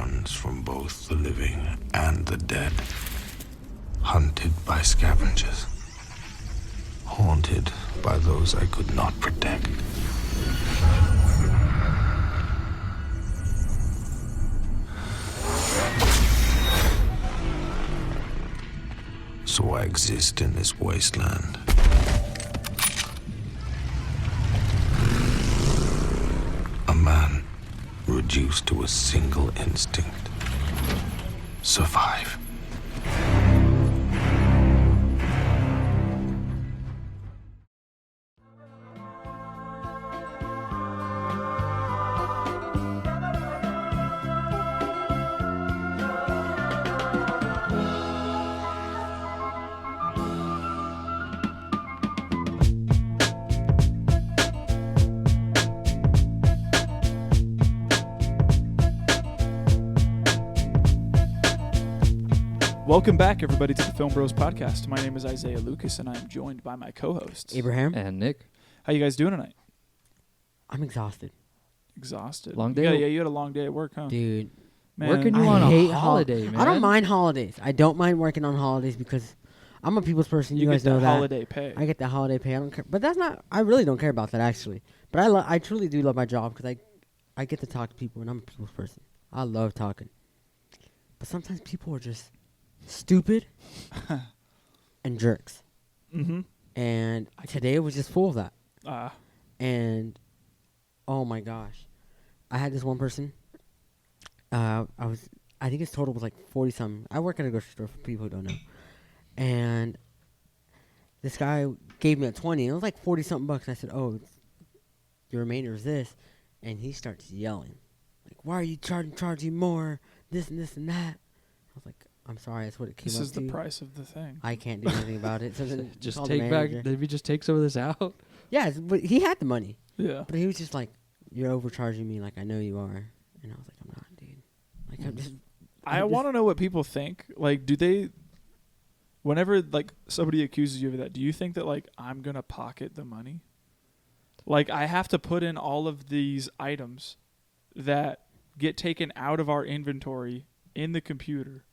runs from both the living and the dead. Hunted by scavengers. Haunted by those I could not protect. So I exist in this wasteland. A man reduced to a single instinct. Survive. Welcome back, everybody, to the Film Bros Podcast. My name is Isaiah Lucas, and I'm joined by my co-hosts, Abraham and Nick. How you guys doing tonight? I'm exhausted. Exhausted. Long day? Yeah, you had a long day at work, huh? Dude. Man, Working you I on hate a holiday, man. I don't mind holidays. I don't mind working on holidays because I'm a people's person. You guys get know that that. holiday pay. I get the holiday pay. I don't care. But that's not, I really don't care about that, actually. But I truly do love my job because I get to talk to people, and I'm a people's person. I love talking. But sometimes people are just stupid and jerks. Mm-hmm. And today was just full of that. And oh my gosh, I had this one person. I think his total was like 40 something. I work at a grocery store for people who don't know. And this guy gave me a 20. It was like 40 something bucks. And I said, "Oh, your remainder is this." And he starts yelling, like, "Why are you charging more? This and this and that." I was like, "I'm sorry, that's what it came up to." This is the price of the thing. I can't do anything about it. So then just called take the back. manager. Maybe just take some of this out. Yeah, but he had the money. Yeah. But he was just like, "You're overcharging me, like I know you are." And I was like, "I'm not, dude." Like I want to know what people think. Like, do they, whenever like somebody accuses you of that, do you think that like I'm gonna pocket the money? Like I have to put in all of these items that get taken out of our inventory in the computer.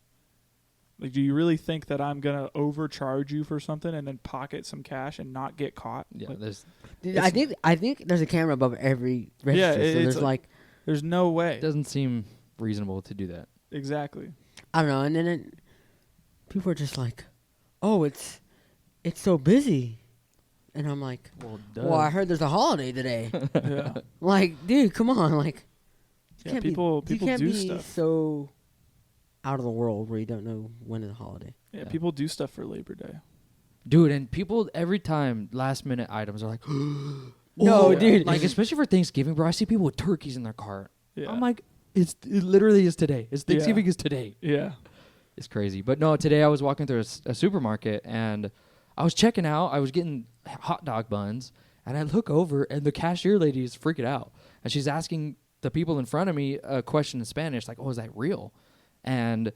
Like, do you really think that I'm gonna overcharge you for something and then pocket some cash and not get caught? Yeah, like, Dude, I think there's a camera above every register. Yeah, so there's like there's no way. It doesn't seem reasonable to do that. Exactly. I don't know, and then people are just like, "Oh, it's so busy," and I'm like, "Well, I heard there's a holiday today." Yeah. Like, dude, come on, like, Yeah, people you can't do be stuff. so out of the world where you don't know when is a holiday. Yeah, people do stuff for Labor Day. Dude, and people every time last minute items are like, No, yeah. dude. like especially for Thanksgiving, bro. I see people with turkeys in their cart. Yeah. I'm like, it literally is today. It's Thanksgiving is today. Yeah. It's crazy. But no, today I was walking through a supermarket and I was checking out. I was getting hot dog buns, and I look over and the cashier lady is freaking out, and she's asking the people in front of me a question in Spanish, like, "Oh, is that real?" And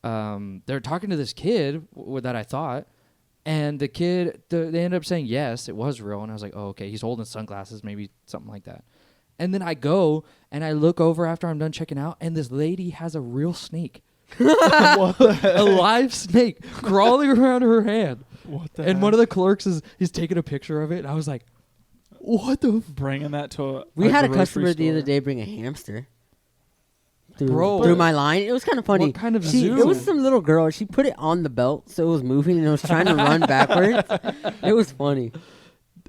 they're talking to this kid that I thought, and the kid, they ended up saying yes, it was real, and I was like, "Oh, okay, he's holding sunglasses, maybe something like that." And then I go and I look over after I'm done checking out, and this lady has a real snake. A live snake crawling around her hand. What the And heck? one of the clerks he's taking a picture of it, and I was like, what the bringing that to We had a grocery customer the other store. day bring a hamster through, Bro. through my line. It was kind of funny. What kind of It zoo? was some little girl. She put it on the belt so it was moving and it was trying to run backwards. It was funny.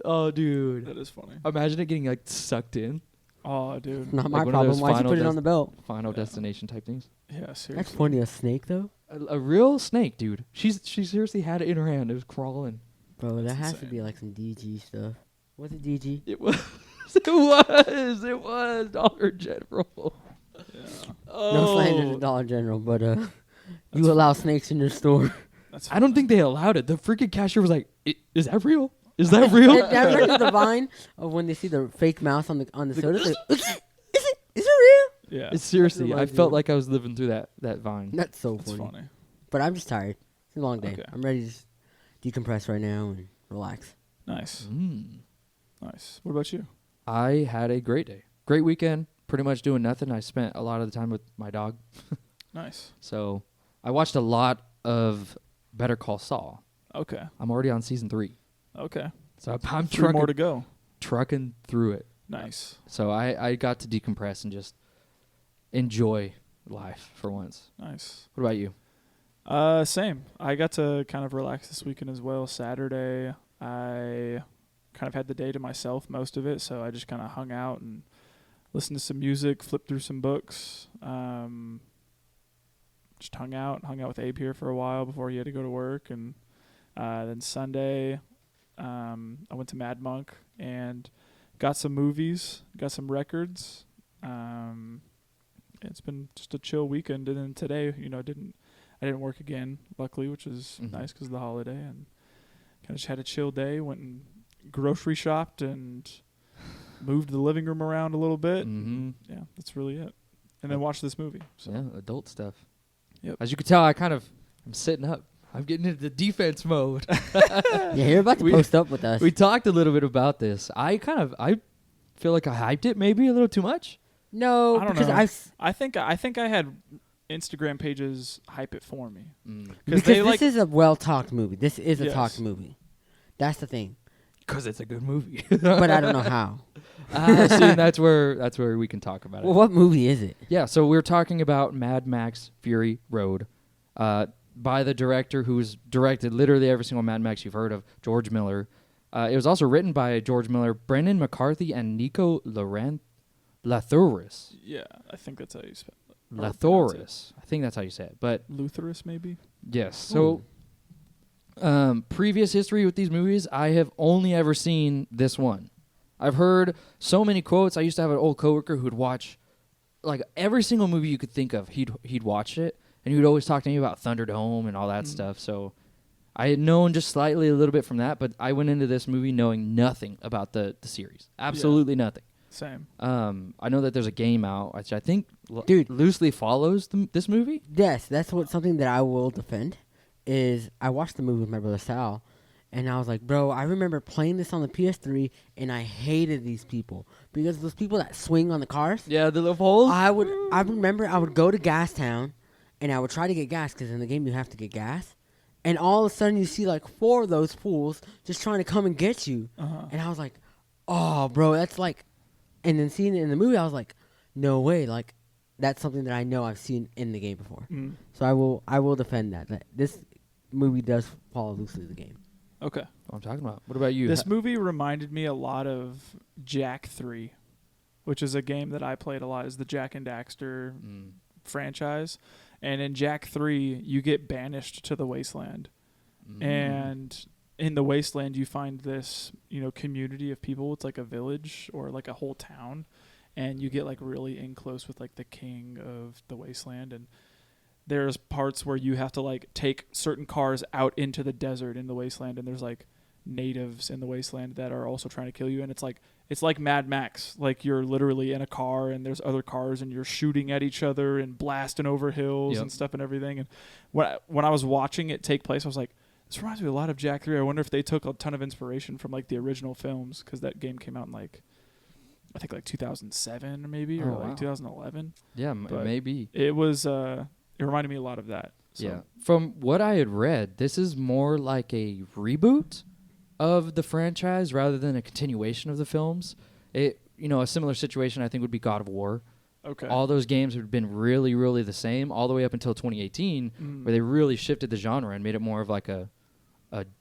Oh, dude. That is funny. Imagine it getting like sucked in. Oh, dude. Not Like my one of problem. those Why'd you final put it on the belt? Final Yeah. destination type things. Yeah, seriously. That's funny. A snake, though? A real snake, dude. She seriously had it in her hand. It was crawling. Bro, that That's has to insane. be like some DG stuff. What's it, DG? It was. It was Dollar General. Yeah. No slander to Dollar General, but you allow snakes in your store. That's I don't think they allowed it. The freaking cashier was like, "Is that real? Is that real?" Ever heard of the vine of when they see the fake mouse on the soda? It's like, is it real? Yeah. It's seriously. I reminds me felt of- like I was living through that vine. That's so That's funny. funny. But I'm just tired. It's a long day. Okay. I'm ready to just decompress right now and relax. Nice. Mm. Nice. What about you? I had a great day. Great weekend. pretty much doing nothing. I spent a lot of the time with my dog. Nice. So I watched a lot of Better Call Saul. Okay. I'm already on season 3. Okay. So I'm 3 more to go. trucking through it. Nice. So I got to decompress and just enjoy life for once. Nice. What about you? Same. I got to kind of relax this weekend as well. Saturday, I kind of had the day to myself most of it, so I just kind of hung out and listened to some music, flipped through some books. Just hung out with Abe here for a while before he had to go to work, and then Sunday, I went to Mad Monk and got some movies, got some records. It's been just a chill weekend, and then today, I didn't work again, luckily, which is nice because of the holiday, and kind of just had a chill day. Went and grocery shopped and moved the living room around a little bit. Mm-hmm. Yeah, that's really it. And then watched this movie. So. Yeah, adult stuff. Yep. As you can tell, I'm sitting up. I'm getting into the defense mode. Yeah, you're about to post up with us. We talked a little bit about this. I feel like I hyped it maybe a little too much. No, I don't because know. I think I had Instagram pages hype it for me. Because this is a well-talked movie. This is a talked movie. That's the thing. Because it's a good movie. But I don't know how. See, that's where we can talk about it. Well, what movie is it? Yeah, so we're talking about Mad Max Fury Road by the director who's directed literally every single Mad Max you've heard of, George Miller. It was also written by George Miller, Brendan McCarthy, and Nico Lathouris. Yeah, I think that's how you spell it. Lathouris. I think that's how you say it. But Lathouris, maybe? yes. So previous history with these movies, I have only ever seen this one. I've heard so many quotes. I used to have an old coworker who'd watch like every single movie you could think of. He'd watch it, and he would always talk to me about Thunderdome and all that stuff. So I had known just slightly a little bit from that, but I went into this movie knowing nothing about the series. Absolutely nothing. Same. I know that there's a game out, which I think loosely follows this movie. Yes, that's something that I will defend. Is I watched the movie with my brother Sal, and I was like, bro, I remember playing this on the PS3, and I hated these people because those people that swing on the cars. Yeah, the little holes. I remember I would go to Gastown, and I would try to get gas because in the game you have to get gas, and all of a sudden you see like 4 of those fools just trying to come and get you, and I was like, oh, bro, that's like, and then seeing it in the movie, I was like, no way, like. That's something that I know I've seen in the game before. So I will defend that this movie does follow loosely the game. Okay. What I'm talking about. What about you? This movie reminded me a lot of Jak 3, which is a game that I played a lot. Is the Jak and Daxter franchise. And in Jak 3, you get banished to the Wasteland. And in the Wasteland, you find this, community of people. It's like a village or like a whole town. And you get like really in close with like the king of the Wasteland, and there's parts where you have to like take certain cars out into the desert in the Wasteland, and there's like natives in the Wasteland that are also trying to kill you, and it's like Mad Max, like you're literally in a car and there's other cars and you're shooting at each other and blasting over hills and stuff and everything. And when I was watching it take place, I was like, this reminds me a lot of Jak 3. I wonder if they took a ton of inspiration from like the original films, because that game came out in like I think like 2007 maybe, or 2011. Yeah, maybe. It was, it reminded me a lot of that. So. Yeah. From what I had read, this is more like a reboot of the franchise rather than a continuation of the films. A similar situation I think would be God of War. Okay. All those games had been really, really the same all the way up until 2018, where they really shifted the genre and made it more of like a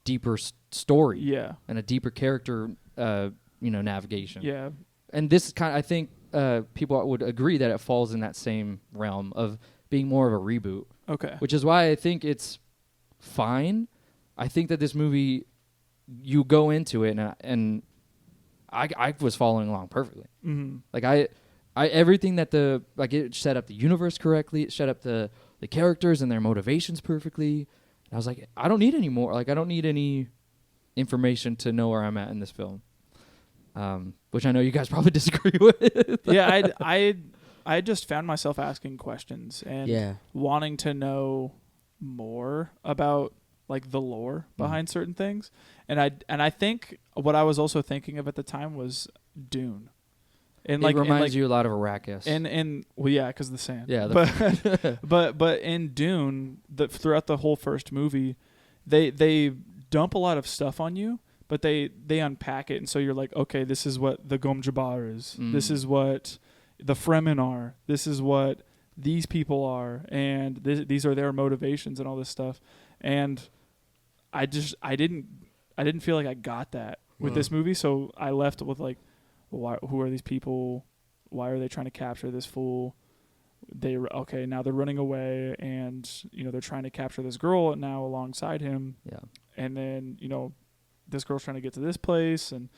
deeper story. Yeah. And a deeper character, navigation. Yeah. And this kind of, I think people would agree that it falls in that same realm of being more of a reboot. Okay. Which is why I think it's fine. I think that this movie, you go into it, and I was following along perfectly. Like I everything that it set up the universe correctly. It set up the characters and their motivations perfectly. And I was like, I don't need any more. Like I don't need any information to know where I'm at in this film. Which I know you guys probably disagree with. Yeah, I just found myself asking questions and wanting to know more about like the lore behind certain things. And I think what I was also thinking of at the time was Dune. And it reminds you a lot of Arrakis. And well, yeah, because of the sand. Yeah, but in Dune, throughout the whole first movie, they dump a lot of stuff on you, but they unpack it, and so you're like, okay, this is what the Gom Jabbar is. This is what the Fremen are. This is what these people are, and these are their motivations and all this stuff. And I didn't feel like I got that with this movie, so I left with like, who are these people? Why are they trying to capture this fool? Now they're running away, and they're trying to capture this girl now alongside him. Yeah. And then this girl's trying to get to this place, and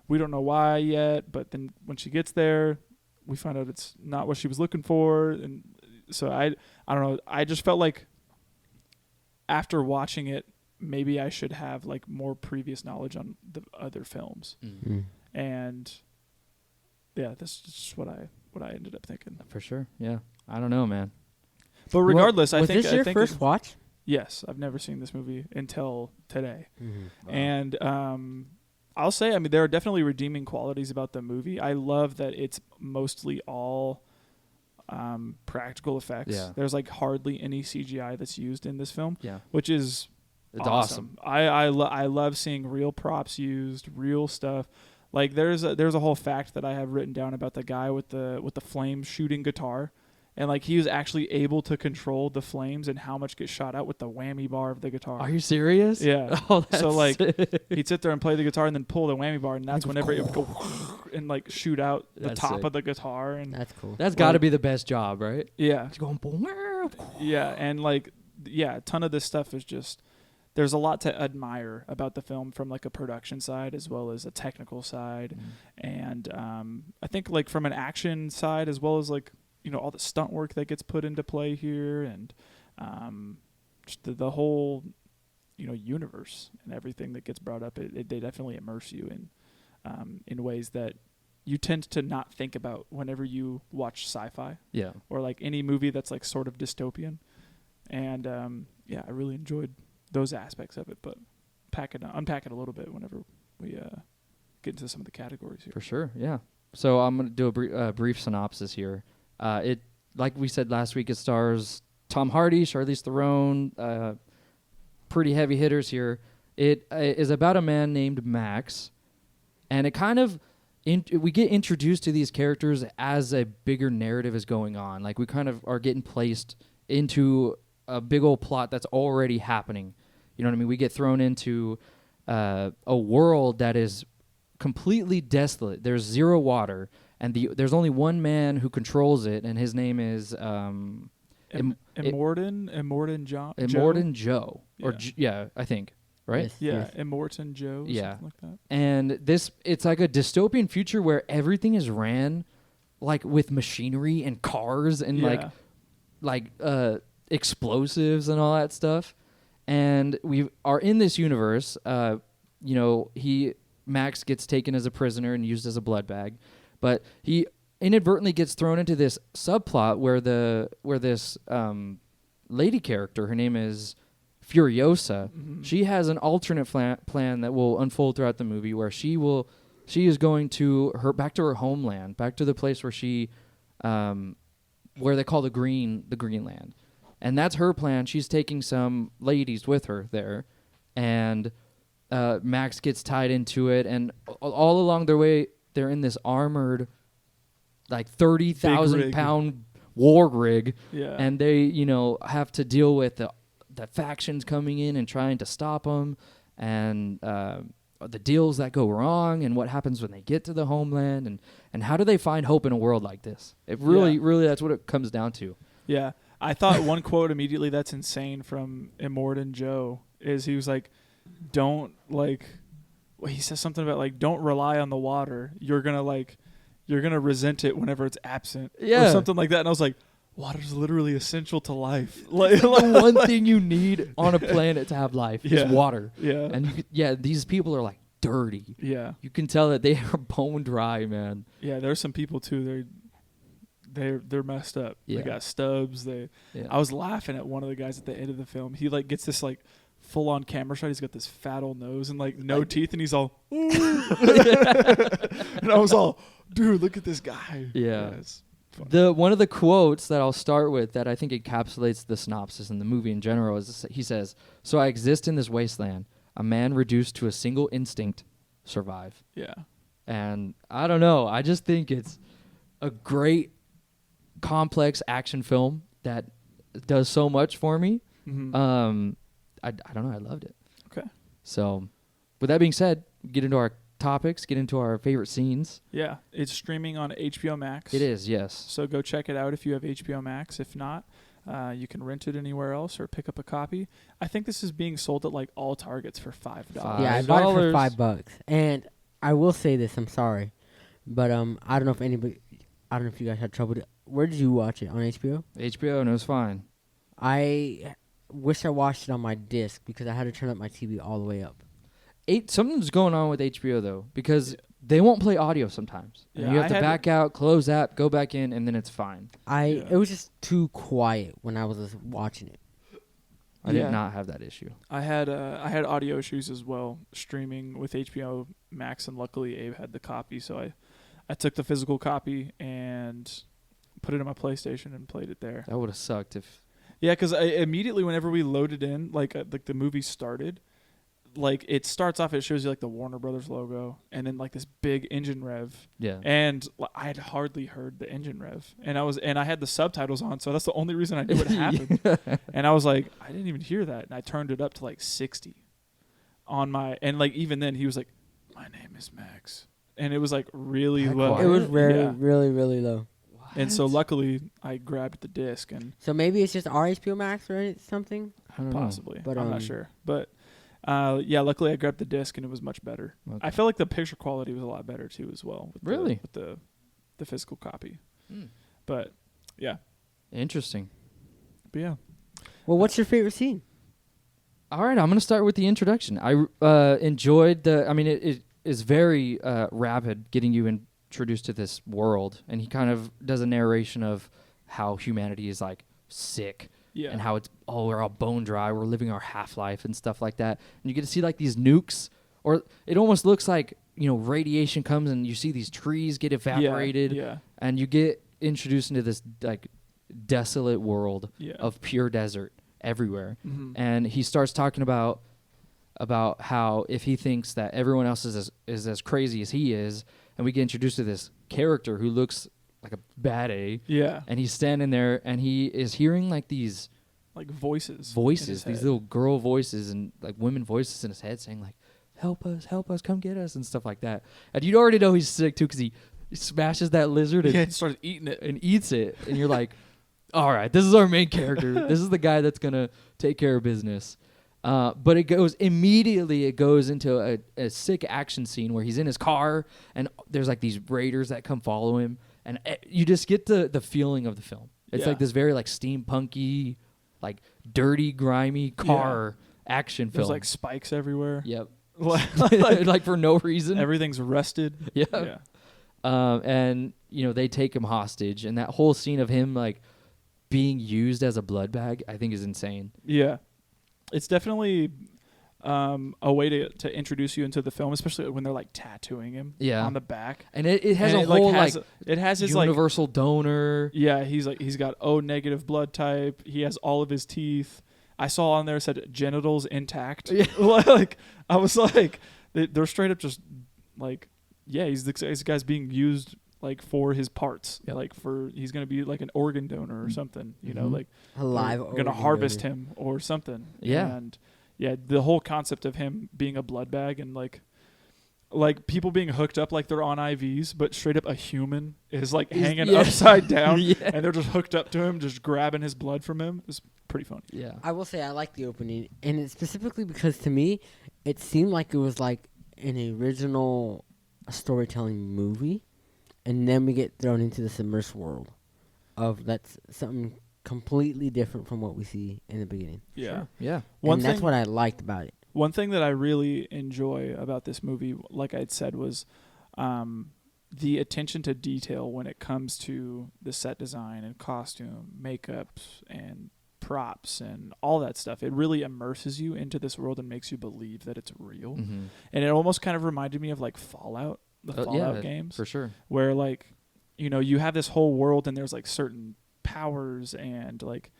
we don't know why yet. But then when she gets there, we find out it's not what she was looking for, and so I don't know. I just felt like after watching it, maybe I should have like more previous knowledge on the other films, and yeah, that's just what I ended up thinking. For sure, yeah. I don't know, man. But regardless, was this your first watch? Yes, I've never seen this movie until today, Wow. and I'll say, I mean, there are definitely redeeming qualities about the movie. I love that it's mostly all practical effects. Yeah. There's like hardly any CGI that's used in this film, which is it's awesome. I love seeing real props used, real stuff. Like there's a whole fact that I have written down about the guy with the flame shooting guitar. And like he was actually able to control the flames and how much gets shot out with the whammy bar of the guitar. Are you serious? Yeah. Oh, that's so like sick. he'd sit there and play the guitar and then pull the whammy bar, and that's whenever it would go and like shoot out the That's top sick. of the guitar. And That's cool. That's got to be the best job, right? yeah, It's going boom. yeah, and like a ton of this stuff is just. There's a lot to admire about the film from like a production side as well as a technical side, and I think like from an action side as well as like all the stunt work that gets put into play here, and just the whole universe and everything that gets brought up. They definitely immerse you in ways that you tend to not think about whenever you watch sci-fi. Yeah. Or like any movie that's like sort of dystopian, and I really enjoyed those aspects of it, but unpack it a little bit whenever we get into some of the categories here. For sure, yeah. So I'm going to do a brief synopsis here. It, like we said last week, it stars Tom Hardy, Charlize Theron, pretty heavy hitters here. It is about a man named Max, and it kind of we get introduced to these characters as a bigger narrative is going on. Like we kind of are getting placed into a big old plot that's already happening. You know what I mean? We get thrown into a world that is completely desolate. There's zero water, and there's only one man who controls it, and his name is Immortan Joe. Yeah. I think, right? Yes, Yeah, yes. Immortan Joe. Yeah. Something like that. And it's like a dystopian future where everything is ran like with machinery and cars and like explosives and all that stuff. And we are in this universe. Max gets taken as a prisoner and used as a blood bag, but he inadvertently gets thrown into this subplot where this lady character, her name is Furiosa. Mm-hmm. She has an alternate plan that will unfold throughout the movie, where she is going back to her homeland, back to the place where she where they call the Greenland. And that's her plan. She's taking some ladies with her there, and Max gets tied into it. And all along their way, they're in this armored, like 30,000-pound war rig, and they have to deal with the factions coming in and trying to stop them, and the deals that go wrong, and what happens when they get to the homeland, and how do they find hope in a world like this? It really, that's what it comes down to. Yeah. I thought one quote immediately that's insane from Immortan Joe is he was like, he says something about like, don't rely on the water. You're going to resent it whenever it's absent. Yeah. Or something like that. And I was like, water's literally essential to life. The one thing you need on a planet to have life is water. Yeah. And these people are like dirty. Yeah. You can tell that they are bone dry, man. Yeah, there's some people too. They're messed up. Yeah. They got stubs. I was laughing at one of the guys at the end of the film. He like gets this like full on camera shot. He's got this fat old nose and like no teeth, and he's all and I was all, dude, look at this guy. Yeah. It's funny. One of the quotes that I'll start with that I think encapsulates the synopsis in the movie in general is he says, "So I exist in this wasteland, a man reduced to a single instinct, survive." Yeah. And I don't know. I just think it's a great, complex action film that does so much for me. Mm-hmm. I don't know. I loved it. Okay. So, with that being said, get into our topics, get into our favorite scenes. Yeah, it's streaming on HBO Max. It is, yes. So go check it out if you have HBO Max. If not, you can rent it anywhere else or pick up a copy. I think this is being sold at like all Targets for $5. Yeah, I bought it for $5. And I will say this, I'm sorry, but I don't know if you guys had trouble. Where did you watch it? On HBO? HBO, and it was fine. I wish I watched it on my disc because I had to turn up my TV all the way up. Something's going on with HBO though, because they won't play audio sometimes. And Yeah, you have to back out, close app, go back in, and then it's fine. It was just too quiet when I was watching it. I did not have that issue. I had audio issues as well streaming with HBO Max, and luckily Abe had the copy, so I took the physical copy and put it in my PlayStation and played it there. That would have sucked if. Yeah, because immediately whenever we loaded in, like the movie started, like it starts off, it shows you like the Warner Brothers logo, and then like this big engine rev. Yeah. And I had hardly heard the engine rev, and I had the subtitles on, so that's the only reason I knew what happened. And I was like, I didn't even hear that, and I turned it up to like 60 on my, and like even then he was like, "My name is Max," and it was like really low. It was really, really low. And so luckily I grabbed the disc, and so maybe it's just our HBO Max or something. I don't know. possibly, But, I'm not sure, but. Luckily I grabbed the disc and it was much better. Okay. I felt like the picture quality was a lot better too as well. With the physical copy. But yeah. Interesting. But yeah. Well, what's your favorite scene? All right, I'm going to start with the introduction. I enjoyed it is very rapid getting you introduced to this world, and he kind of does a narration of how humanity is like sick. Yeah. And how we're all bone dry, we're living our half-life and stuff like that. And you get to see like these nukes, or it almost looks like, radiation comes and you see these trees get evaporated. Yeah. And you get introduced into this like desolate world of pure desert everywhere. Mm-hmm. And he starts talking about how if he thinks that everyone else is as crazy as he is, and we get introduced to this character who looks like a bad A. Yeah. And he's standing there and he is hearing like these like voices, these little girl voices and like women voices in his head saying like, help us, come get us, and stuff like that. And you already know he's sick too because he smashes that lizard and starts eating it and eats it. And you're like, all right, this is our main character. This is the guy that's going to take care of business. But it goes into a sick action scene where he's in his car and there's like these raiders that come follow him. And you just get the feeling of the film. It's like this very like steampunky, like dirty, grimy car action film. There's like spikes everywhere. Yep. like for no reason. Everything's rusted. Yeah. And they take him hostage, and that whole scene of him like being used as a blood bag, I think is insane. Yeah. It's definitely a way to introduce you into the film, especially when they're like tattooing him on the back. And it has a whole it has his universal donor. Yeah, he's got O negative blood type. He has all of his teeth. I saw on there it said genitals intact. Yeah. Like I was like, they're straight up just like, yeah, this guy's being used like for his parts. Yep. Like he's gonna be like an organ donor or something. Like alive. Gonna harvest him or something. Yeah. And yeah, the whole concept of him being a blood bag and like people being hooked up like they're on IVs, but straight up a human is like hanging upside down, and they're just hooked up to him, just grabbing his blood from him. It's pretty funny. Yeah, I will say I like the opening, and it's specifically because to me, it seemed like it was like an original storytelling movie, and then we get thrown into this immersed world of that's something completely different from what we see in the beginning. Yeah, sure. Yeah, and that's what I liked about it. One thing that I really enjoy about this movie, like I'd said, was the attention to detail when it comes to the set design and costume, makeup, and props and all that stuff. It really immerses you into this world and makes you believe that it's real. Mm-hmm. And it almost kind of reminded me of like Fallout the Fallout games, for sure. where like, you know, you have this whole world and there's like certain powers and like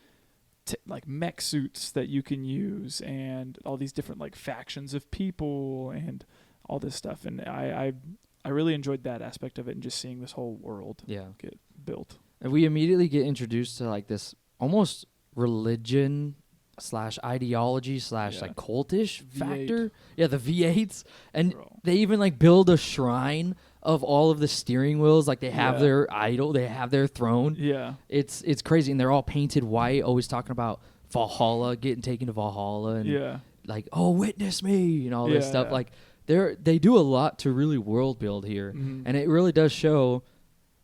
like mech suits that you can use and all these different like factions of people and all this stuff. And I really enjoyed that aspect of it and just seeing this whole world get built. And we immediately get introduced to like this almost religion / ideology / like cultish V8. factor. Yeah, the V8s. And they even like build a shrine of all of the steering wheels. Like they have their idol, they have their throne. Yeah. It's crazy. And they're all painted white, always talking about Valhalla, getting taken to Valhalla, and like, oh, witness me, and all this stuff. Like they do a lot to really world build here. And it really does show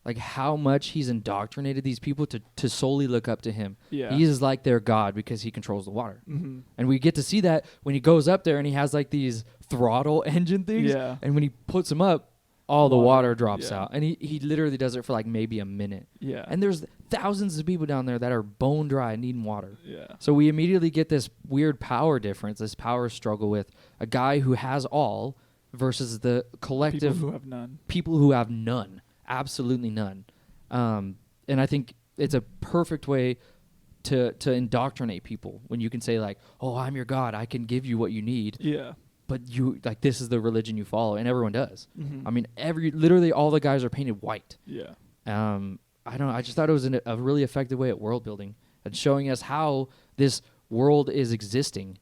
like how much he's indoctrinated these people to solely look up to him. Yeah. He is like their god because he controls the water. And we get to see that when he goes up there and he has like these throttle engine things. Yeah. And when he puts them up, all the water drops out. And he literally does it for like maybe a minute. Yeah. And there's thousands of people down there that are bone dry and needing water. Yeah. So we immediately get this weird power difference, this power struggle with a guy who has all versus the collective people who have none. Absolutely none. And I think it's a perfect way to indoctrinate people when you can say like, oh, I'm your God, I can give you what you need. Yeah. But you like, this is the religion you follow, and everyone does. I mean, literally all the guys are painted white. Yeah. I just thought it was a really effective way at world building and showing us how this world is existing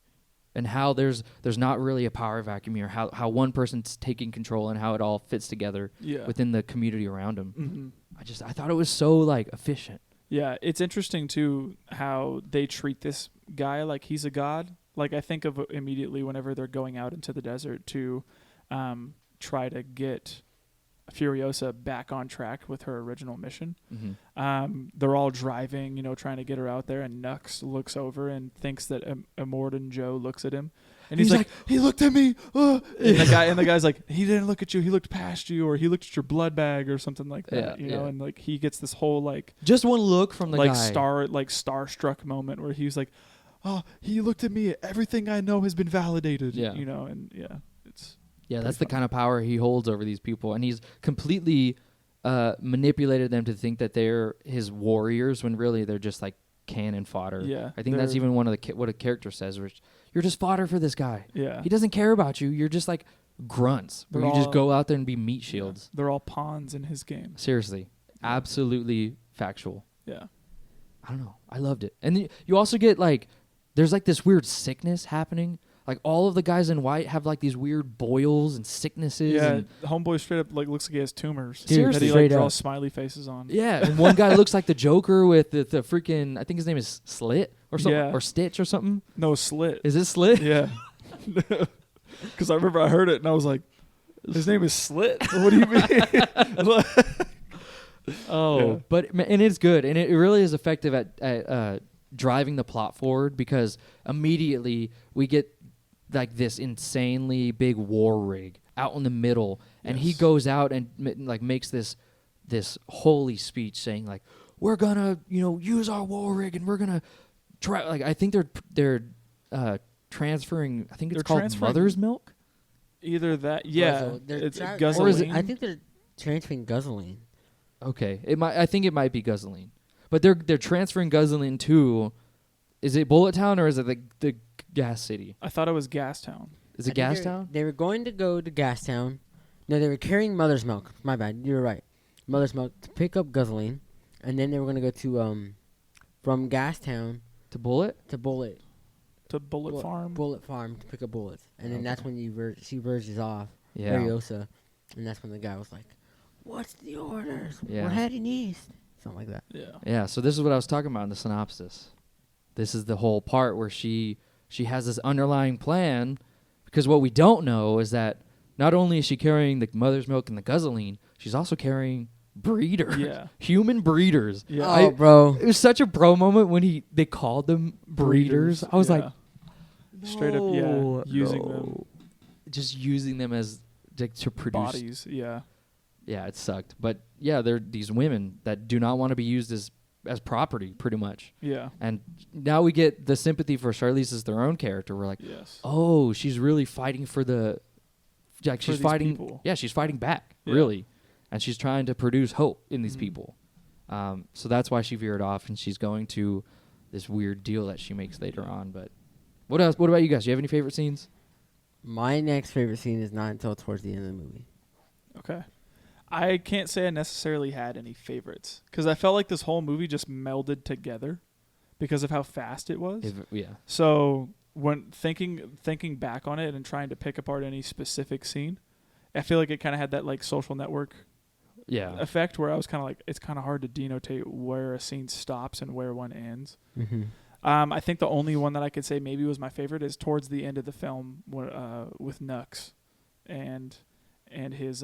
and how there's not really a power vacuum here, how one person's taking control and how it all fits together within the community around them. I thought it was so like efficient. Yeah, it's interesting too how they treat this guy like he's a god. Like I think of immediately whenever they're going out into the desert to try to get Furiosa back on track with her original mission. They're all driving, trying to get her out there, and Nux looks over and thinks that Immortan Joe looks at him, and he's like, he looked at me. And the guy's like, he didn't look at you, he looked past you, or he looked at your blood bag or something like that. You know, and like he gets this whole like just one look from the like guy. starstruck moment where he was like, oh, he looked at me, everything I know has been validated. That's the kind of power he holds over these people, and he's completely manipulated them to think that they're his warriors when really they're just like cannon fodder. Yeah, I think that's even one of the what a character says, which you're just fodder for this guy. Yeah, he doesn't care about you. You're just like grunts. Where you just go out there and be meat shields. They're all pawns in his game. Seriously, absolutely factual. Yeah, I don't know. I loved it, and you also get like there's like this weird sickness happening. Like all of the guys in white have like these weird boils and sicknesses. Yeah, and the homeboy straight up like looks like he has tumors. Seriously, that he like draws smiley faces on. Yeah, and one guy looks like the Joker with the freaking, I think his name is Slit or something, or Stitch or something. No, Slit. Is it Slit? Yeah. Because I remember I heard it and I was like, his name is Slit? What do you mean? But and it's good, and it really is effective at driving the plot forward, because immediately we get like this insanely big war rig out in the middle, and he goes out and like makes this holy speech saying like, we're gonna use our war rig and we're gonna try, like I think they're transferring, I think it's called mother's milk. Either that, it's guzzling. Or is it, I think they're transferring guzzling. Okay, I think it might be guzzling, but they're transferring guzzling to, is it Bullet Town or is it the Gas City? I thought it was Gas Town. Is it Gas Town? They were going to go to Gas Town. No, they were carrying Mother's Milk. My bad. You were right. Mother's Milk to pick up gasoline, and then they were going to go to from Gas Town to Bullet Farm. Bullet Farm to pick up bullets, and then that's when she verges off. Yeah. Furiosa, and that's when the guy was like, "What's the orders? Yeah. We're heading east." Something like that. Yeah. Yeah. So this is what I was talking about in the synopsis. This is the whole part where she has this underlying plan, because what we don't know is that not only is she carrying the mother's milk and the guzzling, she's also carrying breeders. Yeah. Human breeders. Yeah. Bro. It was such a bro moment when they called them breeders. I was like, straight up, using them. Just using them as to produce bodies. Yeah. Yeah, it sucked. But yeah, they're these women that do not want to be used as property, pretty much. Yeah. And now we get the sympathy for Charlize as their own character. We're like, oh, she's really fighting for like she's these fighting. people. Yeah, she's fighting back, Yeah. really, and she's trying to produce hope in these Mhm. people. So that's why she veered off, and she's going to this weird deal that she makes later on. But what else? What about you guys? Do you have any favorite scenes? My next favorite scene is not until towards the end of the movie. Okay. I can't say I necessarily had any favorites because I felt like this whole movie just melded together because of how fast it was. Yeah. So when thinking back on it and trying to pick apart any specific scene, I feel like it kind of had that like Social Network Yeah. effect where I was kind of like, it's kind of hard to denotate where a scene stops and where one ends. Mm-hmm. I think the only one that I could say maybe was my favorite is towards the end of the film with Nux and his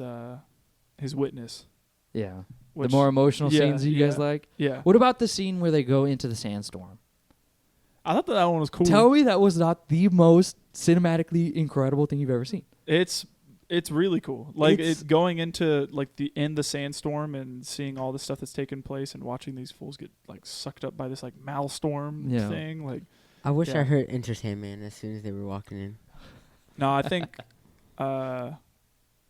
witness. Yeah. Which, the more emotional yeah, scenes you guys yeah. like? Yeah. What about the scene where they go into the sandstorm? I thought that one was cool. Tell me that was not the most cinematically incredible thing you've ever seen. It's really cool. Like It's- it's going into like the sandstorm and seeing all the stuff that's taking place and watching these fools get like sucked up by this like maelstrom Yeah. thing. Like I wish Yeah. I heard Enter Sandman as soon as they were walking in. no, I think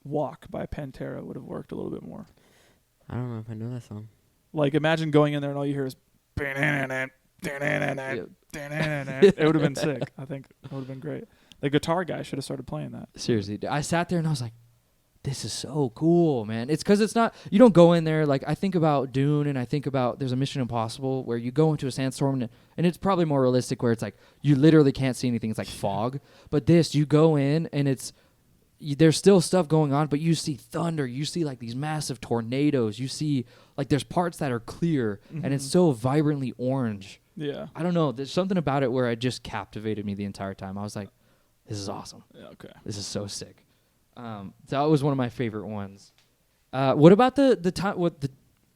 Walk by Pantera would have worked a little bit more. I don't know if I know that song. Like imagine going in there and all you hear is it would have been sick. I think it would have been great. The guitar guy should have started playing that. Seriously. I sat there and I was like, this is so cool, man. It's because it's not, you don't go in there, like I think about Dune and I think about there's a Mission Impossible where you go into a sandstorm and it's probably more realistic where it's like you literally can't see anything. It's like fog. But this, you go in and there's still stuff going on, but you see thunder. You see like these massive tornadoes. You see like there's parts that are clear and it's so vibrantly orange. Yeah. I don't know. There's something about it where it just captivated me the entire time. I was like, this is awesome. Yeah, okay. This is so sick. So that was one of my favorite ones. What about the time?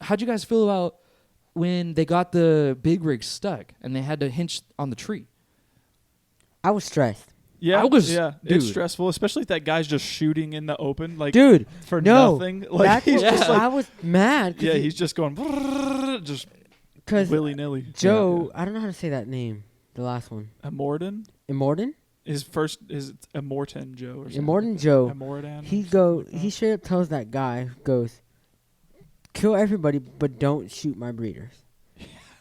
How'd you guys feel about when they got the big rig stuck and they had to hinge on the tree? I was stressed. Yeah, dude. it's stressful, especially if that guy's just shooting in the open, like Dude, for no. nothing. Like That's he's what- just like, I was mad. yeah, he's just going just because willy nilly. Joe, I don't know how to say that name. The last one, Immortan, Immortan. his first is Immortan Joe or something. Immortan Joe. Immortan. He straight up tells that guy, goes, kill everybody, but don't shoot my breeders.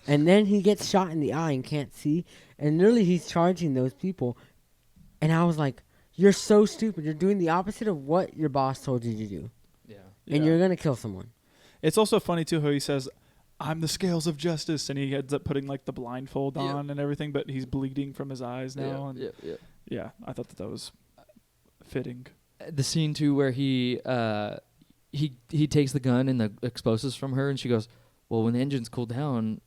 And then he gets shot in the eye and can't see, and literally he's charging those people. And I was like, you're so stupid. You're doing the opposite of what your boss told you to do. Yeah. And you're going to kill someone. It's also funny too how he says, "I'm the scales of justice," and he ends up putting like the blindfold Yeah. on and everything, but he's bleeding from his eyes now. Yeah, I thought that was fitting. The scene too where he takes the gun and the explosives from her, and she goes, "Well, when the engines cool down,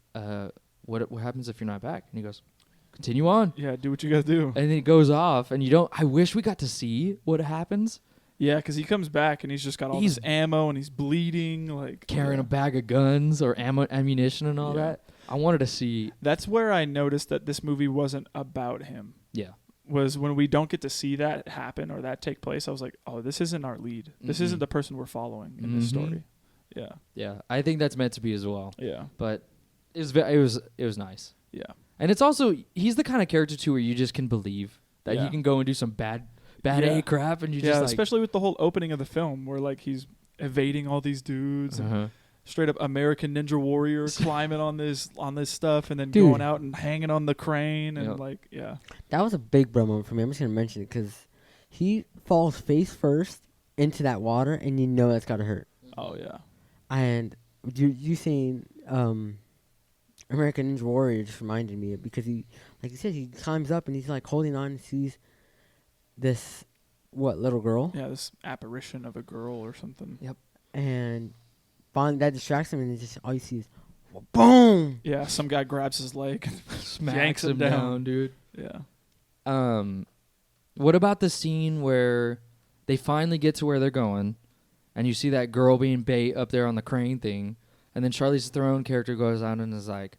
what happens if you're not back?" And he goes, "Continue on." Yeah, do what you gotta do. And then it goes off, and you don't. I wish we got to see what happens. Yeah, because he comes back and he's just got all He's this ammo and he's bleeding, like Carrying yeah. a bag of guns or ammunition and all Yeah. that. I wanted to see. That's where I noticed that this movie wasn't about him. Yeah. Was when we don't get to see that happen or that take place. I was like, oh, this isn't our lead. This isn't the person we're following in this story. Yeah. Yeah, I think that's meant to be as well. Yeah. But it was nice. Yeah. And it's also he's the kind of character too where you just can believe that Yeah. he can go and do some bad Yeah. A crap, and you Yeah, just like, especially with the whole opening of the film where like he's evading all these dudes and straight up American Ninja Warrior climbing on this stuff and then Dude. going out and hanging on the crane and Yep. like yeah. That was a big bro moment for me. I'm just going to mention it because he falls face first into that water, and you know that's got to hurt. Oh yeah. And you saying American Ninja Warrior just reminded me of, because he, like you said, he climbs up and he's like holding on and sees this little girl, Yeah, this apparition of a girl or something. Yep. and that distracts him, and it's just all you see is boom. Yeah, some guy grabs his leg and smacks yanks him down, dude. Yeah. What about the scene where they finally get to where they're going, and you see that girl being bait up there on the crane thing, and then Charlize Theron character goes on and is like,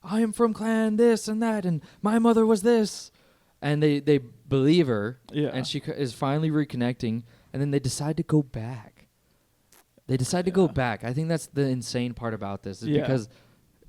"I am from clan this and that, and my mother was this," and they believe her, Yeah. and she is finally reconnecting, and then they decide to go back. They decide to go Yeah. back. I think that's the insane part about this, is Yeah. because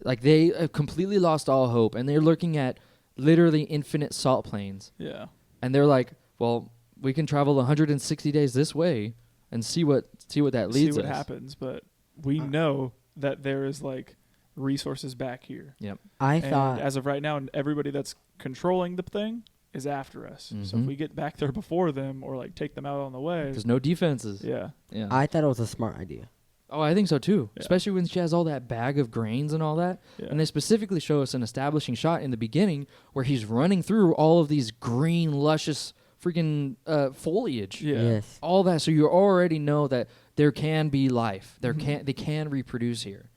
like they have completely lost all hope, and they're looking at literally infinite salt plains. Yeah. And they're like, well, we can travel 160 days this way and see what that leads see what us. happens. But we know that there is like resources back here. Yep. I thought as of right now, everybody that's controlling the thing is after us. So if Mhm. we get back there before them or like take them out on the way, There's no defenses. yeah. Yeah. I thought it was a smart idea. Oh, I think so too. Yeah. Especially when she has all that bag of grains and all that. Yeah. And they specifically show us an establishing shot in the beginning where he's running through all of these green, luscious freaking foliage. Yeah. Yes. All that. So you already know that there can be life. Mhm. They can reproduce here.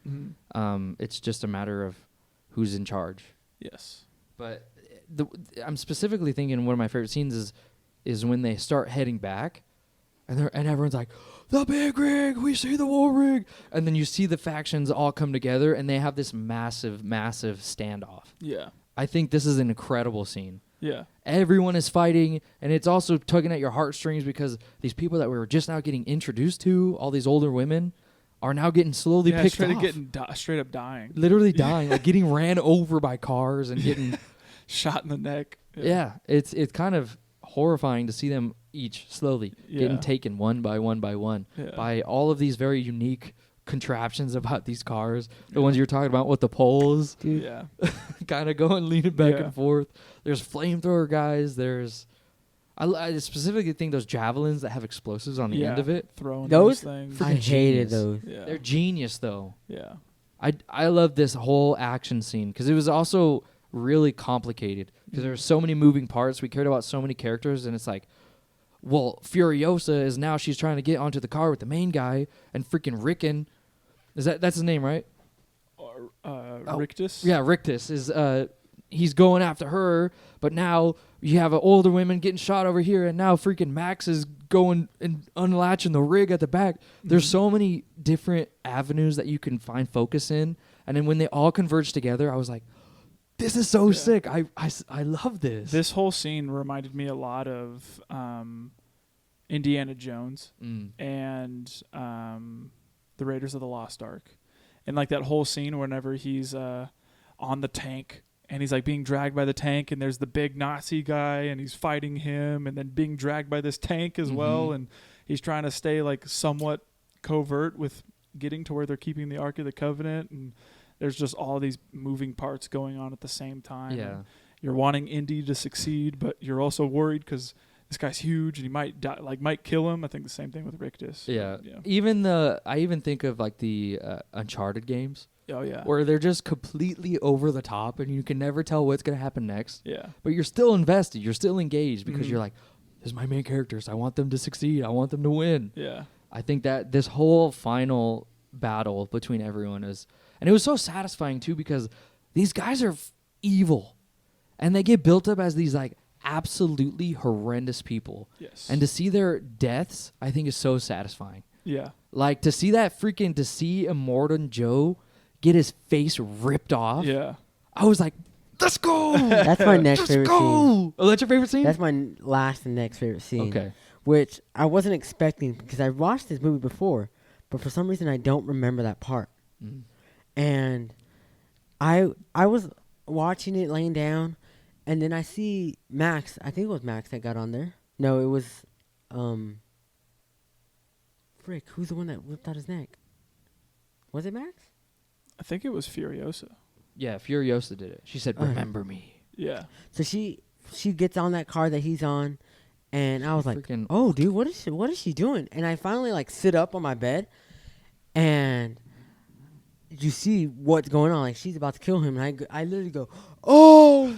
It's just a matter of who's in charge. Yes. But I'm specifically thinking one of my favorite scenes is when they start heading back, and everyone's like, "The big rig, we see the war rig," and then you see the factions all come together, and they have this massive, massive standoff. Yeah. I think this is an incredible scene. Yeah. Everyone is fighting, and it's also tugging at your heartstrings because these people that we were just now getting introduced to, all these older women, are now getting slowly picked straight off. straight up dying. Literally dying, like getting ran over by cars and getting Shot in the neck. yeah. It's kind of horrifying to see them each slowly getting Yeah. taken one by one Yeah. by all of these very unique contraptions about these cars. The ones you're talking about with the poles, Dude. Yeah. kind of going leaning back Yeah. and forth. There's flamethrower guys. I specifically think those javelins that have explosives on the end of it. Throwing Those- these things. Freaking I hated genius. those. Yeah. They're genius though. Yeah. I love this whole action scene because it was also really complicated because there were so many moving parts. We cared about so many characters, and it's like, well, Furiosa is now she's trying to get onto the car with the main guy, and freaking Rickon, that's his name, right? Rictus. Yeah, Rictus is he's going after her, but now you have older women getting shot over here, and now freaking Max is going and unlatching the rig at the back. There's so many different avenues that you can find focus in, and then when they all converge together, I was like, this is so sick. I love this. This whole scene reminded me a lot of Indiana Jones and the Raiders of the Lost Ark. And like that whole scene whenever he's on the tank and he's like being dragged by the tank and there's the big Nazi guy and he's fighting him and then being dragged by this tank as well, and he's trying to stay like somewhat covert with getting to where they're keeping the Ark of the Covenant, and there's just all these moving parts going on at the same time. Yeah. And you're wanting Indy to succeed, but you're also worried because this guy's huge and he might die, like might kill him. I think the same thing with Rictus. Yeah. Yeah. I even think of like the Uncharted games Oh yeah. where they're just completely over the top and you can never tell what's going to happen next. Yeah. But you're still invested. You're still engaged because Mhm. you're like, this is my main characters. I want them to succeed. I want them to win. Yeah. I think that this whole final battle between everyone is, and it was so satisfying too because these guys are evil and they get built up as these like absolutely horrendous people. Yes. And to see their deaths, I think is so satisfying. Yeah. Like to see Immortan Joe get his face ripped off. Yeah. I was like, let's go. That's my next Let's favorite go. scene. Oh, that's your favorite scene? That's my last and next favorite scene. Okay. Which I wasn't expecting because I watched this movie before, but for some reason I don't remember that part. Mm. And I was watching it laying down, and then I see Max. I think it was Max that got on there. No, it was frick, who's the one that whipped out his neck? Was it Max? I think it was Furiosa. Yeah, Furiosa did it. She said, remember me. Yeah. So she gets on that car that he's on, and I was like, Freaking- "Oh, dude, what is she doing?" And I finally like sit up on my bed, and you see what's going on. Like she's about to kill him, and I literally go, "Oh!"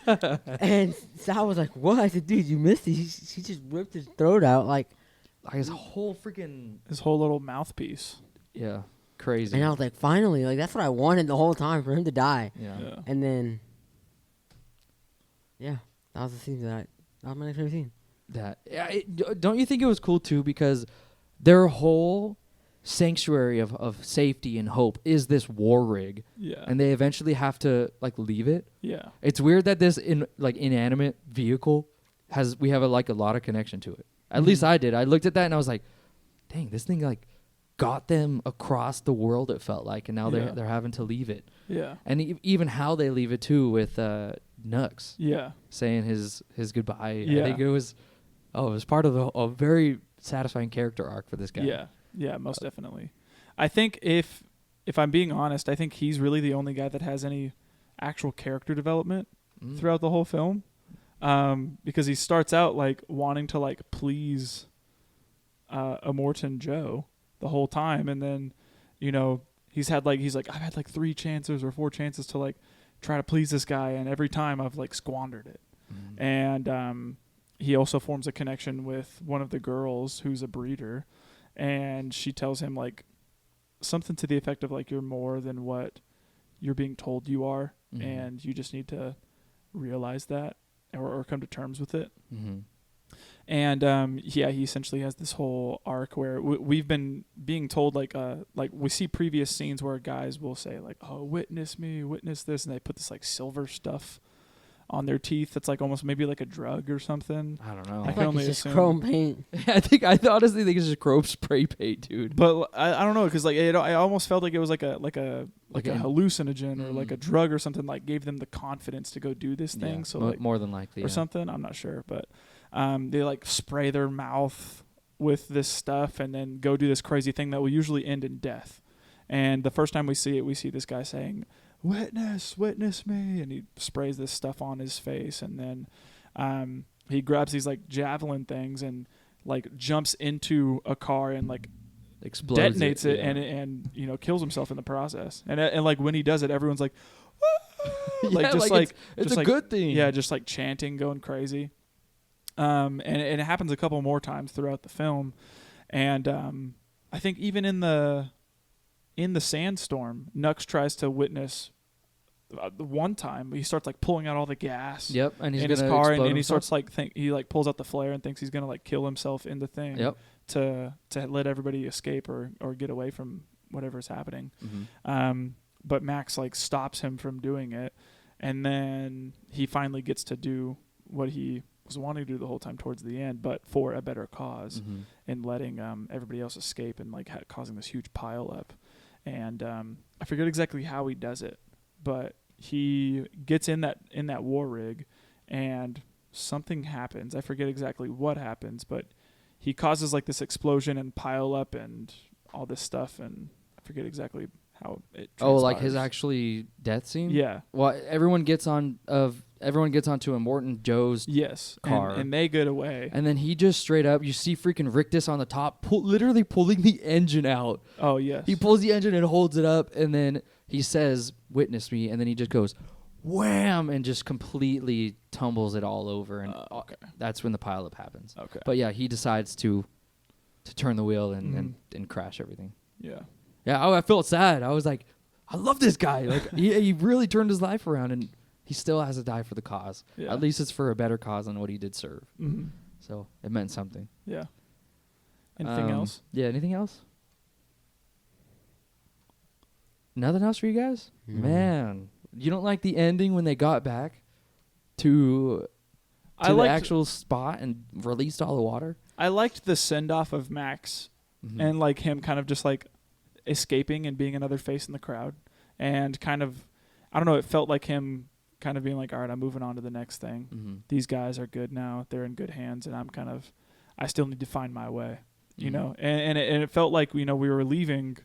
And Sal was like, "What?" I said, "Dude, you missed it. She just ripped his throat out." Like His whole freaking, His whole little mouthpiece. yeah, crazy. and I was like, "Finally!" Like that's what I wanted the whole time, for him to die. yeah. Yeah. And then, yeah, that was the scene that was my next favorite scene. Don't you think it was cool too because their whole sanctuary of safety and hope is this war rig, Yeah. and they eventually have to like leave it. Yeah. It's weird that this inanimate vehicle we have a lot of connection to it. At least I did. I looked at that and I was like, dang, this thing like got them across the world, it felt like, and now Yeah. they're having to leave it. Yeah. And even how they leave it too with Nux Yeah. saying his goodbye. Yeah. I think it was Oh, it was part of a very satisfying character arc for this guy. Yeah, most definitely. I think if I'm being honest, I think he's really the only guy that has any actual character development throughout the whole film, because he starts out like wanting to like please Immortan Joe the whole time, and then he's like I've had like 3 chances or 4 chances to like try to please this guy, and every time I've like squandered it. And he also forms a connection with one of the girls who's a breeder, and she tells him like something to the effect of like, you're more than what you're being told you are, and you just need to realize that or come to terms with it. And he essentially has this whole arc where we've been being told like we see previous scenes where guys will say like, oh, witness me, witness this, and they put this like silver stuff on their teeth. It's like almost maybe like a drug or something. I don't know. I can only it's just assume. chrome paint. I honestly think it's just chrome spray paint, dude. But I don't know, because like I almost felt like it was like a hallucinogen or like a drug or something, like gave them the confidence to go do this thing. So like more than likely, or something. I'm not sure, but they like spray their mouth with this stuff and then go do this crazy thing that will usually end in death. And the first time we see it, we see this guy saying, witness me, and he sprays this stuff on his face, and then he grabs these like javelin things and like jumps into a car and like explodes detonates it and kills himself in the process. And like when he does it, everyone's like, like just like it's just a like, good thing. Yeah, just like chanting, going crazy. And it happens a couple more times throughout the film, and I think even in the Sandstorm, Nux tries to witness. The one time he starts like pulling out all the gas. Yep, and he's in his car, and he starts like he like pulls out the flare and thinks he's gonna like kill himself in the thing. Yep. To let everybody escape or get away from whatever's happening. But Max like stops him from doing it, and then he finally gets to do what he was wanting to do the whole time towards the end, but for a better cause, and letting everybody else escape and like causing this huge pile up. And I forget exactly how he does it, but he gets in that war rig, and something happens. I forget exactly what happens, but he causes like this explosion and pile up and all this stuff, and I forget exactly how it transpires. Oh, like his actually death scene? Yeah. Well, everyone gets onto Immortan Joe's car. And they get away. And then he just straight up, you see freaking Rictus on the top, literally pulling the engine out. Oh, yes. He pulls the engine and holds it up, and then he says, witness me, and then he just goes, wham, and just completely tumbles it all over, and that's when the pileup happens. Okay. But yeah, he decides to turn the wheel and crash everything. Yeah. Yeah, I felt sad. I was like, I love this guy. Like he really turned his life around, and he still has to die for the cause. Yeah. At least it's for a better cause than what he did serve. Mm-hmm. So it meant something. Yeah. Anything else? Yeah, anything else? Nothing else for you guys? Man, you don't like the ending when they got back to the actual spot and released all the water? I liked the send-off of Max and like him kind of just like escaping and being another face in the crowd, and kind of, I don't know, it felt like him kind of being like, all right, I'm moving on to the next thing. These guys are good now. They're in good hands, and I still need to find my way, you know? And it felt like, we were leaving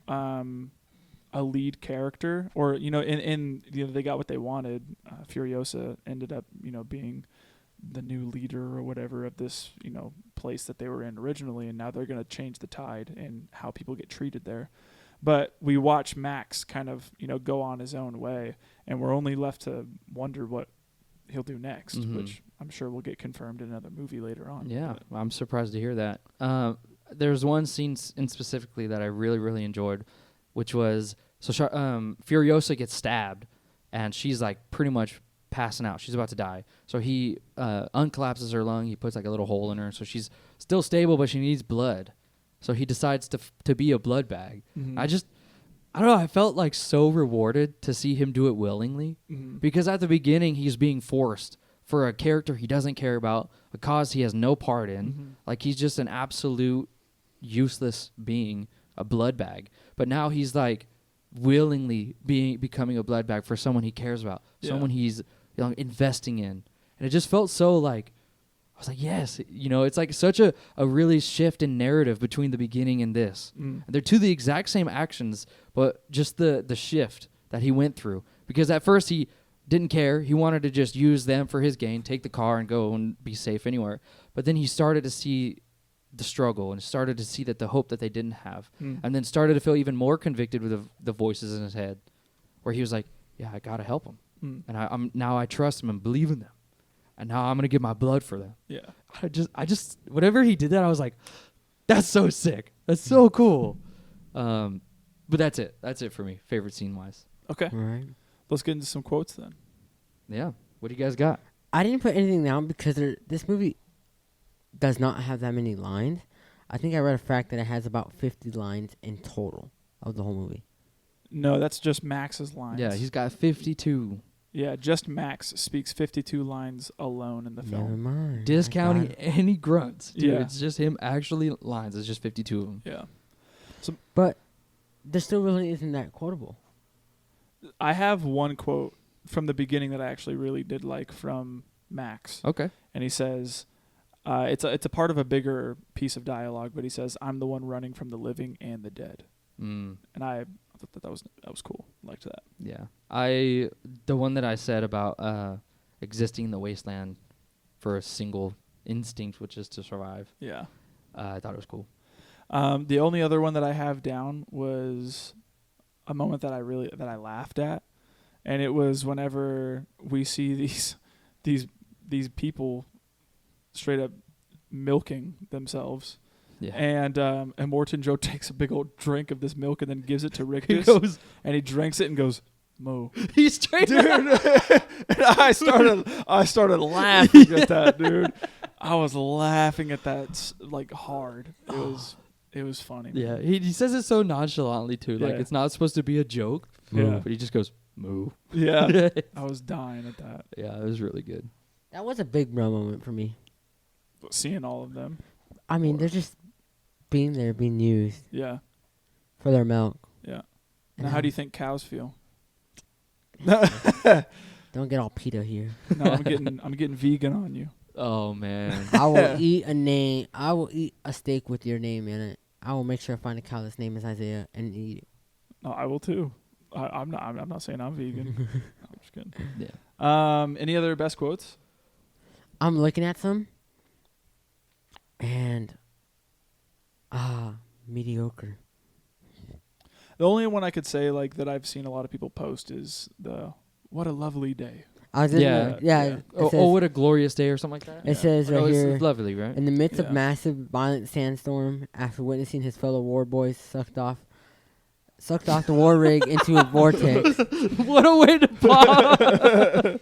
a lead character, or, in they got what they wanted. Furiosa ended up, being the new leader or whatever of this, place that they were in originally, and now they're going to change the tide and how people get treated there. But we watch Max kind of, go on his own way, and we're only left to wonder what he'll do next, which I'm sure will get confirmed in another movie later on. Yeah, I'm surprised to hear that. There's one scene specifically that I really, really enjoyed, which was, Furiosa gets stabbed, and she's like pretty much passing out. She's about to die. So he uncollapses her lung. He puts like a little hole in her, so she's still stable, but she needs blood. So he decides to be a blood bag. I don't know, I felt like so rewarded to see him do it willingly, because at the beginning he's being forced for a character he doesn't care about, a cause he has no part in. Like, he's just an absolute useless being, a blood bag. But now he's like willingly becoming a blood bag for someone he cares about, someone he's investing in. And it just felt so like, I was like, yes. It's like such a really shift in narrative between the beginning and this. And they're two the exact same actions, but just the shift that he went through. Because at first he didn't care. He wanted to just use them for his gain, take the car and go and be safe anywhere. But then he started to see the struggle and started to see that the hope that they didn't have. And then started to feel even more convicted with the voices in his head, where he was like, yeah, I got to help them. And now I trust them and believe in them. And now I'm going to give my blood for them. Yeah. I just, whenever he did that, I was like, that's so sick. That's so cool. But that's it. That's it for me, favorite scene-wise. Okay. All right. Let's get into some quotes then. Yeah. What do you guys got? I didn't put anything down because this movie does not have that many lines. I think I read a fact that it has about 50 lines in total of the whole movie. No, that's just Max's lines. Yeah, he's got 52. Yeah, just Max speaks 52 lines alone in the Never film. mind. Discounting any grunts. Dude, Yeah. it's just him actually lines. It's just 52 of them. Yeah. But there still really isn't that quotable. I have one quote from the beginning that I actually really did like from Max. Okay. And he says, it's a part of a bigger piece of dialogue, but he says, I'm the one running from the living and the dead. And I thought that was cool. Liked that. Yeah. The one that I said about existing in the wasteland for a single instinct, which is to survive. Yeah. I thought it was cool. The only other one that I have down was a moment that I laughed at, and it was whenever we see these people straight up milking themselves. Yeah. And Morton Joe takes a big old drink of this milk and then gives it to Rictus. And he drinks it and goes, "Moo." He's straight. Dude. And I started laughing at that, dude. I was laughing at that like hard. It was funny. Yeah, he says it so nonchalantly too. Like Yeah. it's not supposed to be a joke. Yeah. But he just goes, "Moo." Yeah. I was dying at that. Yeah, it was really good. That was a big bro moment for me. Seeing all of them. I mean, they're just being there, being used Yeah. for their milk. Yeah. Now, how do you think cows feel? Don't get all PETA here. No, I'm getting vegan on you. Oh man. I will eat I will eat a steak with your name in it. I will make sure I find a cow that's name is Isaiah and eat it. No, I will too. I'm not saying I'm vegan. I'm just kidding. Yeah. Any other best quotes? I'm looking at some, and mediocre. The only one I could say like that I've seen a lot of people post is the "What a lovely day." I was it Oh, says, what a glorious day or something like that. It says right Oh, here, it's lovely, right? in the midst Yeah. of massive, violent sandstorm, after witnessing his fellow war boys sucked off the war rig into a vortex. What a way to pop.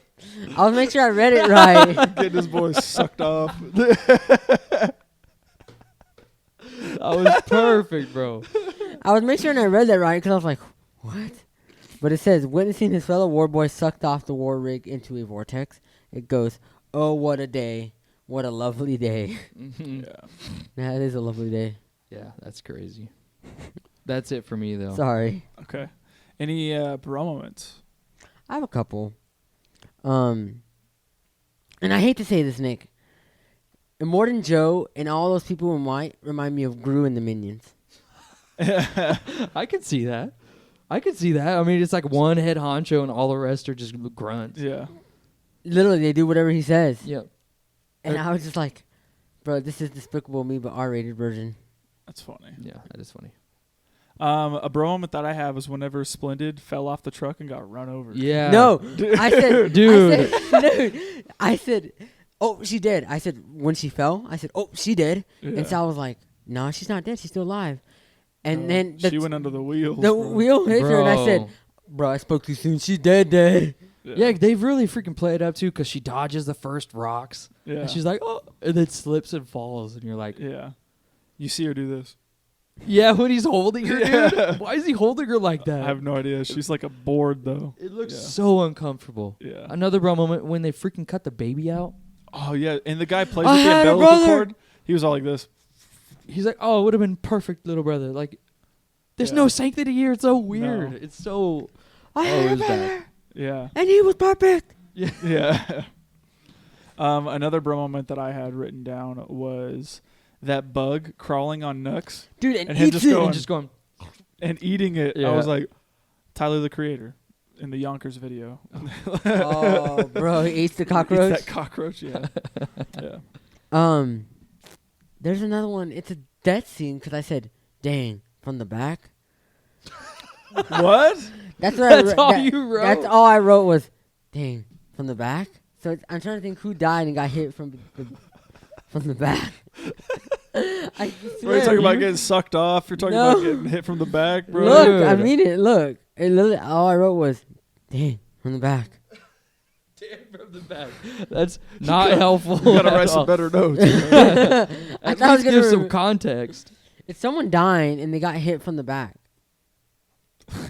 I'll make sure I read it right. Getting his boys sucked off. That was perfect, bro. I was making sure I read that right because I was like, what? But it says, witnessing his fellow war boy sucked off the war rig into a vortex. It goes, oh, what a day. What a lovely day. Mm-hmm. Yeah. That is a lovely day. Yeah, that's crazy. That's it for me, though. Sorry. Okay. Any bro moments? I have a couple. And I hate to say this, Nick. Immortan Joe and all those people in white remind me of Gru and the Minions. I can see that. I mean, it's like one head honcho and all the rest are just grunts. Yeah. Literally, they do whatever he says. Yep. And I was just like, bro, this is Despicable Me, but R-rated version. That's funny. Yeah, that is funny. A bro moment that I have was whenever Splendid fell off the truck and got run over. Yeah. No, I said, Dude. I said, oh, she did. I said, when she fell, I said, oh, she did. Yeah. And Sal was like, no, she's not dead. She's still alive. And No, then she went under the wheels. the bro. wheel hit her, and I said, bro, I spoke too soon. She's dead. Yeah, they really freaking play it up, too, because she dodges the first rocks. Yeah. And she's like, oh, and then slips and falls. And you're like, Yeah. You see her do this. yeah, when he's holding her, Yeah. dude. Why is he holding her like that? I have no idea. She's like a board though. It looks Yeah. so uncomfortable. Yeah. Another bro moment when they freaking cut the baby out. Oh yeah, and the guy plays I with the had a umbilical brother. cord. He was all like this. He's like, oh, it would have been perfect, little brother. Like, there's Yeah. no sanctity here. It's so weird. No. It's so. I Oh, had it a was brother, bad. Yeah. and he was perfect. Yeah. Another bro moment that I had written down was that bug crawling on Nux, Dude, and him eats just it. going And just going. and eating it. Yeah. I was like, Tyler the Creator in the Yonkers video. Oh, bro, he eats the cockroach. Eats that cockroach, yeah. Yeah. There's another one. It's a death scene because I said, "Dang," from the back. What? That's what That's all you wrote? That's all I wrote was, "Dang," from the back. So I'm trying to think who died and got hit from the back. I swear. Are you talking about getting sucked off? You're talking No. about getting hit from the back, bro? Look, I Dude. mean it. Look, it literally, all I wrote was, "Dang," from the back. Damn, from the back. That's not helpful. You gotta at write some all. better notes. I At thought I was least gonna give some re- context. It's someone dying and they got hit from the back.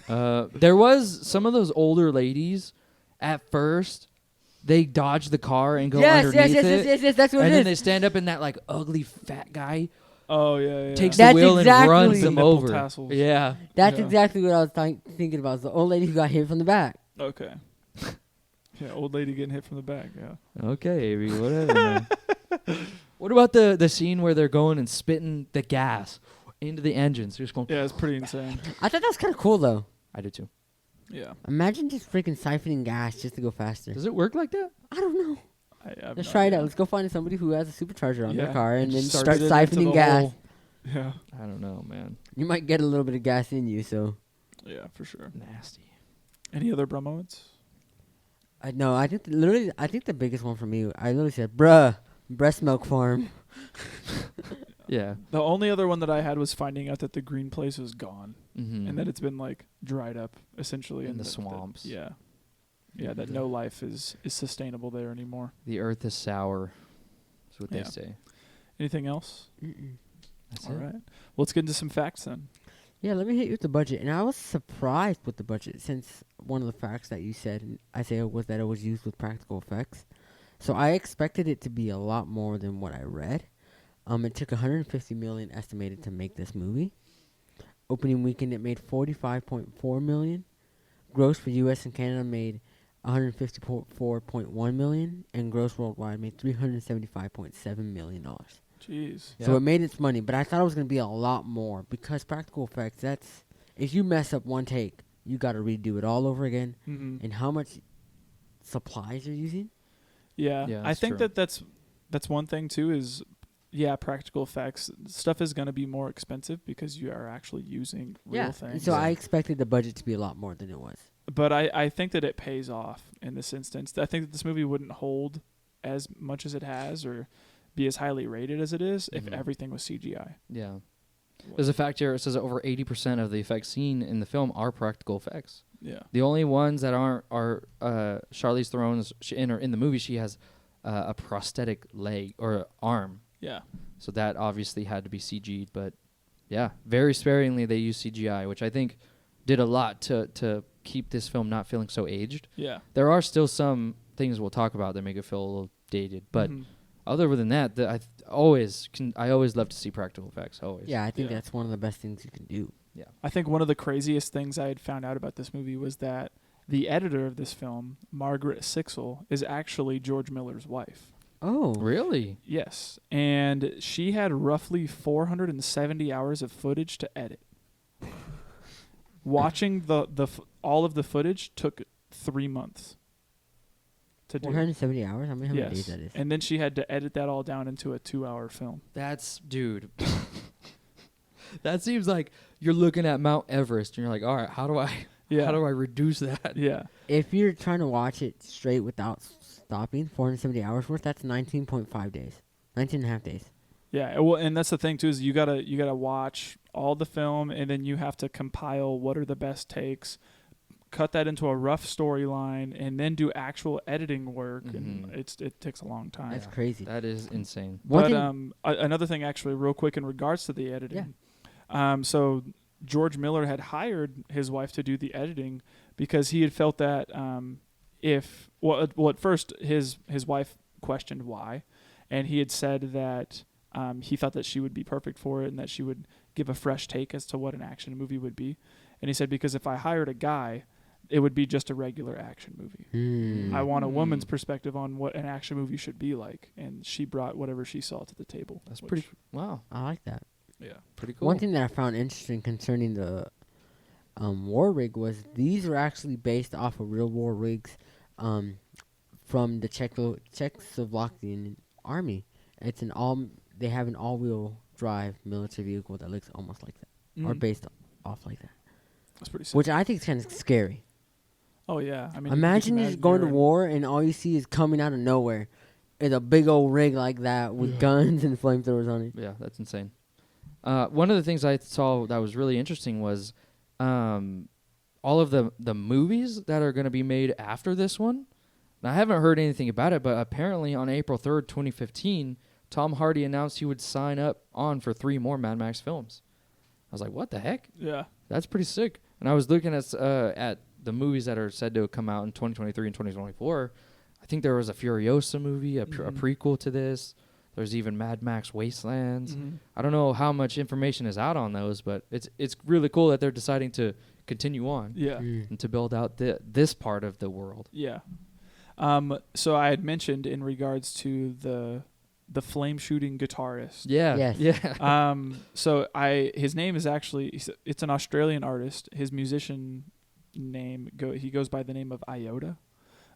There was some of those older ladies. At first, they dodge the car and go underneath it. Yes. That's what And it then is. they stand up, and that like ugly fat guy Oh, yeah. takes That's the wheel and exactly- runs The them nipple over. tassels. Yeah. That's Yeah. exactly what I was thinking about. The old lady who got hit from the back. Okay. Yeah, old lady getting hit from the back, yeah. Okay, Avery, whatever. Man. What about the scene where they're going and spitting the gas into the engines? They're just going. Yeah, it's pretty insane. I thought that was kind of cool though. I do too. Yeah. Imagine just freaking siphoning gas just to go faster. Does it work like that? I don't know. I have Let's no try it idea. out. Let's go find somebody who has a supercharger on their Yeah, car and then just start spit it into siphoning the gas. hole. Yeah. I don't know, man. You might get a little bit of gas in you. So Yeah, for sure. Nasty. Any other bro moments? no, I think the biggest one for me. I literally said, "Bruh, breast milk farm." Yeah. The only other one that I had was finding out that the green place was gone Mm-hmm. and that it's been like dried up essentially In and the that- swamps. yeah. Yeah, that no life is sustainable there anymore. The earth is sour. That's what Yeah. they say. Anything else? That's All it. right. Well, let's get into some facts then. Yeah, let me hit you with the budget. And I was surprised with the budget since one of the facts that you said, Isaiah, was that it was used with practical effects. So I expected it to be a lot more than what I read. It took $150 million estimated to make this movie. Opening weekend, it made $45.4 million. Gross for U.S. and Canada made $154.1 million, and gross worldwide made $375.7 million. Jeez. So Yeah. it made its money, but I thought it was going to be a lot more because practical effects, that's, if you mess up one take, you got to redo it all over again. Mm-hmm. And how much supplies you're using? Yeah. Yeah, I that's think true. that's one thing too is practical effects stuff is going to be more expensive because you are actually using real things. So I expected the budget to be a lot more than it was. But I think that it pays off in this instance. I think that this movie wouldn't hold as much as it has or be as highly rated as it is if Mhm. everything was CGI. Yeah. There's a fact here. It says that over 80% of the effects seen in the film are practical effects. Yeah. The only ones that aren't are Charlize Theron's. In the movie, she has a prosthetic leg or arm. Yeah. So that obviously had to be CG'd. But yeah, very sparingly they use CGI, which I think did a lot to keep this film not feeling so aged. Yeah. There are still some things we'll talk about that make it feel a little dated, but Mhm. other than that, I always love to see practical effects. Always. Yeah, I think Yeah. that's one of the best things you can do. Yeah. I think one of the craziest things I had found out about this movie was that the editor of this film, Margaret Sixel, is actually George Miller's wife. Oh. Really? Yes. And she had roughly 470 hours of footage to edit. Watching all of the footage took 3 months to do. 470 hours? How many Yes. days that is? And then she had to edit that all down into a 2-hour film. Dude. That seems like you're looking at Mount Everest and you're like, all right, how do I reduce that? Yeah. If you're trying to watch it straight without stopping, 470 hours worth, that's 19.5 days. 19 and a half days. Yeah, well, and that's the thing too is you gotta watch all the film and then you have to compile what are the best takes, cut that into a rough storyline, and then do actual editing work, and Mhm. it takes a long time. That's crazy. That is insane. One But thing- another thing, actually, real quick in regards to the editing, so George Miller had hired his wife to do the editing because he had felt that at first his wife questioned why, and he had said that he thought that she would be perfect for it and that she would give a fresh take as to what an action movie would be. And he said, because if I hired a guy, it would be just a regular action movie. I want a woman's perspective on what an action movie should be like, and she brought whatever she saw to the table. That's pretty. Wow, I like that. Yeah, pretty cool. One thing that I found interesting concerning the war rig was these were actually based off of real war rigs from the Czechoslovakian army. It's they have an all-wheel drive military vehicle that looks almost like that, or based off like that. That's pretty sick. Which I think is kind of scary. Oh yeah, I mean, imagine you're going to war and all you see is coming out of nowhere is a big old rig like that with guns and flamethrowers on it. Yeah, that's insane. One of the things I saw that was really interesting was all of the movies that are going to be made after this one. Now, I haven't heard anything about it, but apparently on April 3rd, 2015, Tom Hardy announced he would sign on for 3 more Mad Max films. I was like, what the heck? Yeah. That's pretty sick. And I was looking at the movies that are said to come out in 2023 and 2024. I think there was a Furiosa movie, a prequel to this. There's even Mad Max Wastelands. I don't know how much information is out on those, but it's really cool that they're deciding to continue on. Yeah. And to build out this part of the world. Yeah. So I had mentioned in regards to the flame shooting guitarist. Yeah. Yes. Yeah. So his name is actually, it's an Australian artist. His musician name he goes by the name of Iota,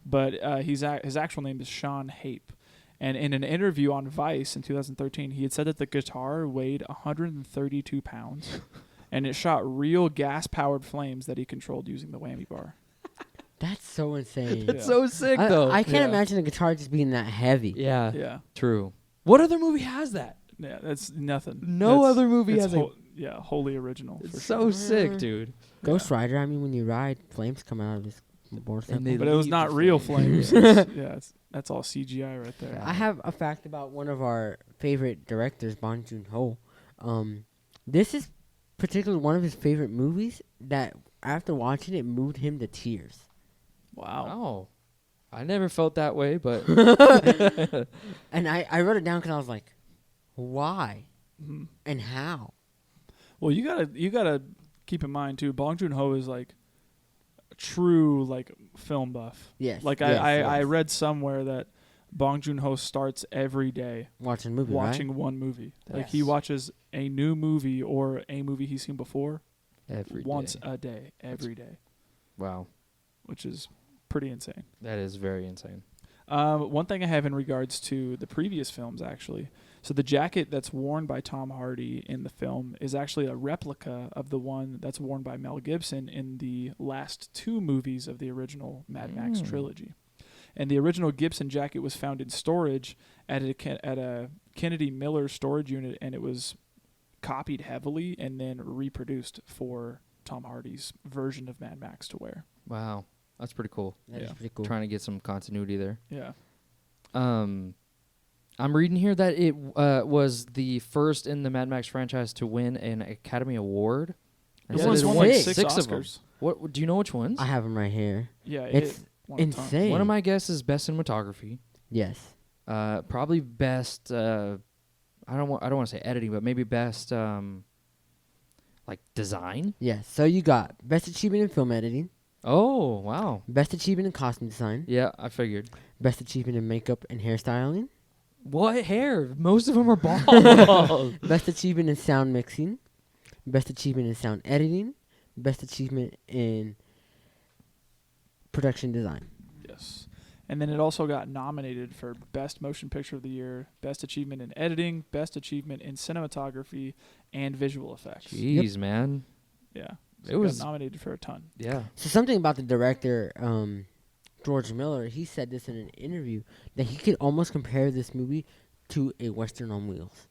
but his actual name is Sean Hape. And in an interview on Vice in 2013, he had said that the guitar weighed 132 pounds, and it shot real gas-powered flames that he controlled using the whammy bar. That's so insane. That's so sick, though. I can't imagine a guitar just being that heavy. Yeah. Yeah. True. What other movie has that? Yeah, that's nothing. No other movie has wholly original. It's so sick, dude. Ghost Rider, I mean, when you ride, flames come out of his motorcycle. But it was not real flames. That's all CGI right there. I have a fact about one of our favorite directors, Bong Joon-ho. This is particularly one of his favorite movies that, after watching it, moved him to tears. Wow. Oh. I never felt that way, but... And I wrote it down because I was like, why? And how? Well, you gotta keep in mind, too, Bong Joon-ho is like a true like film buff. Yes. Like I read somewhere that Bong Joon-ho starts every day watching one movie. Like he watches a new movie or a movie he's seen before once a day, every day. Wow. Which is pretty insane. That is very insane. One thing I have in regards to the previous films, actually. So the jacket that's worn by Tom Hardy in the film is actually a replica of the one that's worn by Mel Gibson in the last 2 movies of the original Mad Max trilogy. And the original Gibson jacket was found in storage at a Kennedy Miller storage unit, and it was copied heavily and then reproduced for Tom Hardy's version of Mad Max to wear. Wow. That's pretty cool. That is pretty cool. Trying to get some continuity there. Yeah. I'm reading here that it was the first in the Mad Max franchise to win an Academy Award. It won like 6 of Oscars. them. What do you know which ones? I have them right here. Yeah, it's insane. One of my guesses is best cinematography. Yes. Probably best. I don't want to say editing, but maybe best like design. Yes. So you got best achievement in film editing. Oh wow. Best achievement in costume design. Yeah, I figured. Best achievement in makeup and hairstyling. What hair? Most of them are bald. Best achievement in sound mixing. Best achievement in sound editing. Best achievement in production design. Yes. And then it also got nominated for Best Motion Picture of the Year, Best Achievement in Editing, Best Achievement in Cinematography, and Visual Effects. Jeez, man. Yeah. So it was nominated for a ton. Yeah. So something about the director, George Miller, he said this in an interview, that he could almost compare this movie to a Western on Wheels.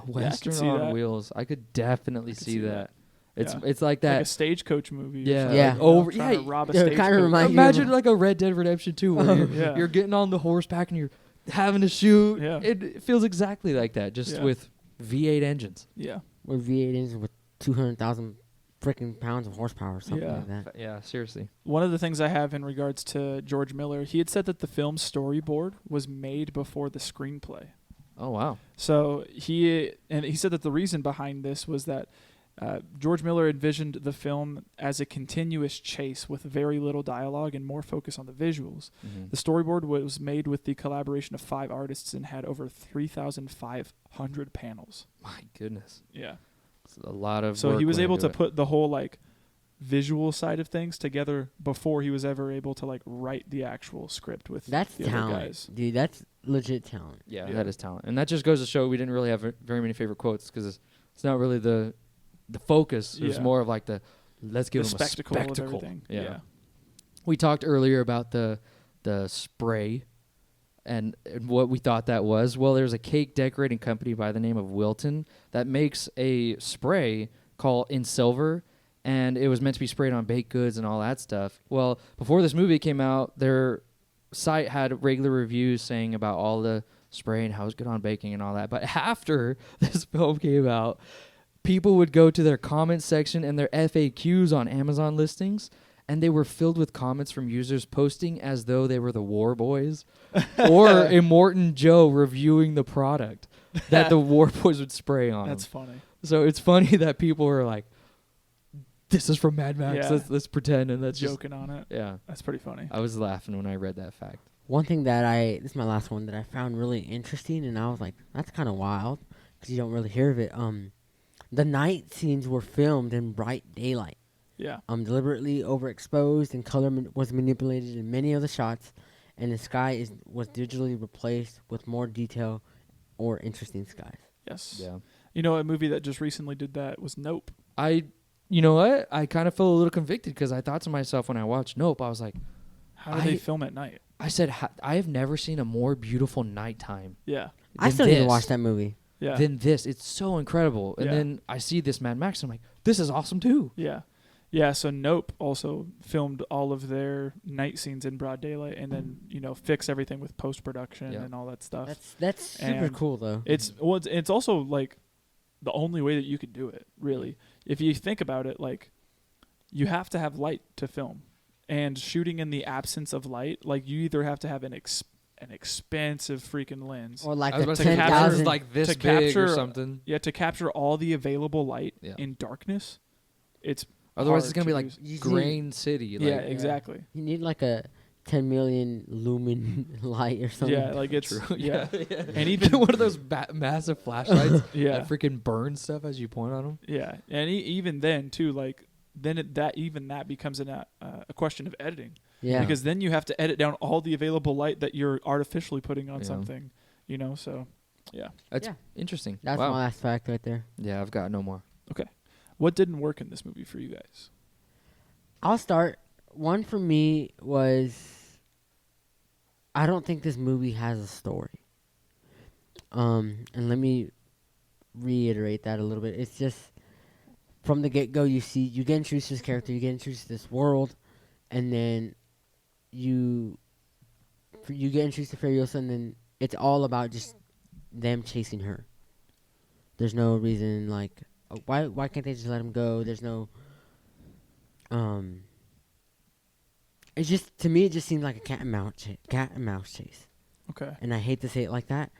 Western on Wheels. I could definitely see that. It's like that. Like a Stagecoach movie. Yeah. Yeah. Like, trying to rob a stagecoach. Imagine like a Red Dead Redemption 2 where you're getting on the horseback and you're having to shoot. Yeah. It feels exactly like that, just with V8 engines. Yeah. With V8 engines with 200,000 freaking pounds of horsepower or something like that. Yeah, seriously. One of the things I have in regards to George Miller, he had said that the film's storyboard was made before the screenplay. Oh, wow. So he said that the reason behind this was that George Miller envisioned the film as a continuous chase with very little dialogue and more focus on the visuals. Mm-hmm. The storyboard was made with the collaboration of 5 artists and had over 3,500 panels. My goodness. Yeah. It's a lot of So work he was went able into to it. put the whole like visual side of things together before he was ever able to like write the actual script with That's the other talent, guys. dude. That's legit talent. Yeah, Yeah. that is talent. And that just goes to show we didn't really have very many favorite quotes because it's not really the focus. It was Yeah. more of like let's give The them spectacle, a spectacle. of everything. Yeah. We talked earlier about the spray and what we thought that was. Well, there's a cake decorating company by the name of Wilton that makes a spray called In Silver, and it was meant to be sprayed on baked goods and all that stuff. Well, before this movie came out, their site had regular reviews saying about all the spray and how it was good on baking and all that. But after this film came out, people would go to their comment section and their FAQs on Amazon listings, and they were filled with comments from users posting as though they were the War Boys or Immortan Joe reviewing the product that the War Boys would spray on That's them. funny. So it's funny that people were like, this is from Mad Max. Yeah. Let's pretend, and that's Joking on it. yeah. That's pretty funny. I was laughing when I read that fact. One thing that this is my last one that I found really interesting, and I was like, that's kind of wild because you don't really hear of it. The night scenes were filmed in bright daylight. Yeah. Deliberately overexposed and color was manipulated in many of the shots, and the sky was digitally replaced with more detail or interesting skies. Yes. Yeah. You know, a movie that just recently did that was Nope. You know what? I kind of felt a little convicted because I thought to myself when I watched Nope, I was like, How do they film at night? I said, I have never seen a more beautiful nighttime Yeah. I than still need to this. watch that movie. Yeah. Than this. It's so incredible. And Yeah. then I see this Mad Max, and I'm like, this is awesome too. Yeah. Yeah, so Nope also filmed all of their night scenes in broad daylight and then, fix everything with post-production Yeah. and all that stuff. That's super And cool though. It's also like the only way that you could do it, really. If you think about it, like you have to have light to film. And shooting in the absence of light, like you either have to have an expensive freaking lens. Or like I was the about to say, 10,000. like this to big capture or something. Yeah, to capture all the available light Yeah. in darkness, it's Otherwise, hard it's gonna be to like use. You see- Grain City. Like, yeah, exactly. You need like a 10 million lumen light or something. Yeah, like it's True. yeah. yeah. And even one of those massive flashlights Yeah. that freaking burn stuff as you point on them. Yeah, and even then too, like then that becomes a question of editing. Yeah. Because then you have to edit down all the available light that you're artificially putting on Yeah. something, So, yeah. That's Yeah. interesting. That's wow. my last fact right there. Yeah, I've got no more. What didn't work in this movie for you guys? I'll start. One for me was I don't think this movie has a story. And let me reiterate that a little bit. It's just from the get-go you get introduced to this character, you get introduced to this world, and then you get introduced to Furiosa, and then it's all about just them chasing her. There's no reason like why can't they just let him go? There's no it's just to me it just seems like a cat and mouse chase. Okay. And I hate to say it like that,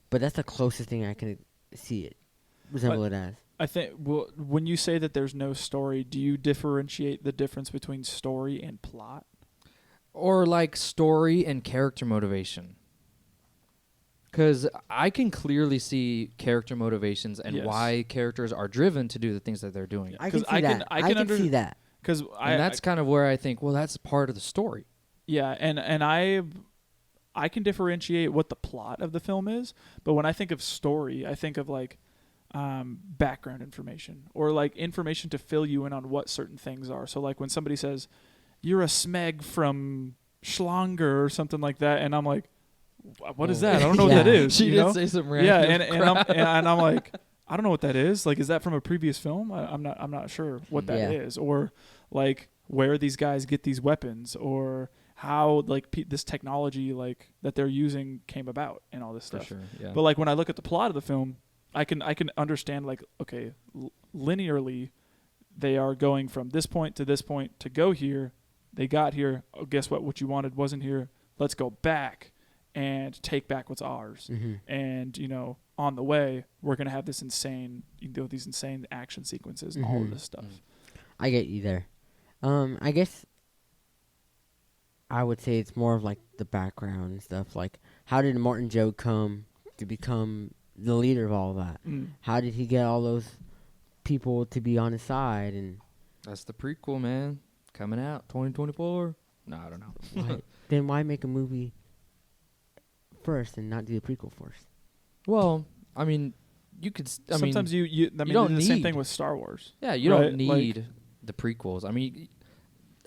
but that's the closest thing I can see it resemble it as. I think when you say that there's no story, do you differentiate the difference between story and plot? Or like story and character motivation. Because I can clearly see character motivations and Yes. why characters are driven to do the things that they're doing. I can 'Cause see that. I can see that. Because And that's kind of where I think, well, that's part of the story. Yeah, and I can differentiate what the plot of the film is, but when I think of story, I think of like background information or like information to fill you in on what certain things are. So like when somebody says, "You're a smeg from Schlanger" or something like that, and I'm like, "What is that? I don't know what that Yeah. is." She you did know? say some Yeah, random and I'm like, I don't know what that is. Like, is that from a previous film? I'm not sure what that Yeah. is, or like where these guys get these weapons, or how like this technology like that they're using came about, and all this For stuff. sure, yeah. But like when I look at the plot of the film, I can understand like, okay, linearly, they are going from this point to go here. They got here. Oh, guess what? What you wanted wasn't here. Let's go back. and take back what's ours. Mm-hmm. And, on the way, we're going to have these insane action sequences and all of this stuff. I get you there. I guess I would say it's more of like the background and stuff. Like, how did Morton Joe come to become the leader of all that? How did he get all those people to be on his side? And that's the prequel, man. Coming out 2024. No, I don't know. Then why make a movie first and not do the prequel first? Well, I mean, you could. Sometimes you don't the same need- thing with Star Wars. Yeah, you right? don't need the prequels. I mean,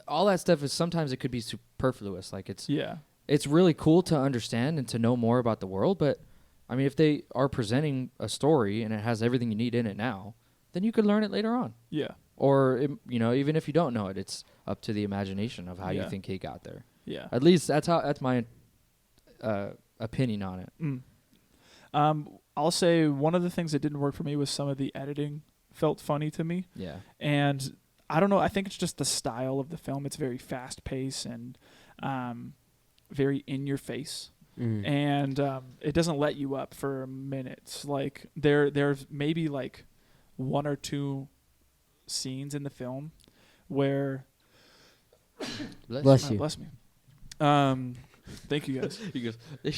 all that stuff is sometimes it could be superfluous. Like it's really cool to understand and to know more about the world. But I mean, if they are presenting a story and it has everything you need in it now, then you could learn it later on. Yeah. Or even if you don't know it, it's up to the imagination of how you think he got there. Yeah. At least that's my opinion on it. I'll say one of the things that didn't work for me was some of the editing felt funny to me. Yeah. And I don't know. I think it's just the style of the film. It's very fast paced and very in your face. And it doesn't let you up for minutes. Like there's maybe like one or two scenes in the film where Bless you. Bless me. Thank you guys. He goes,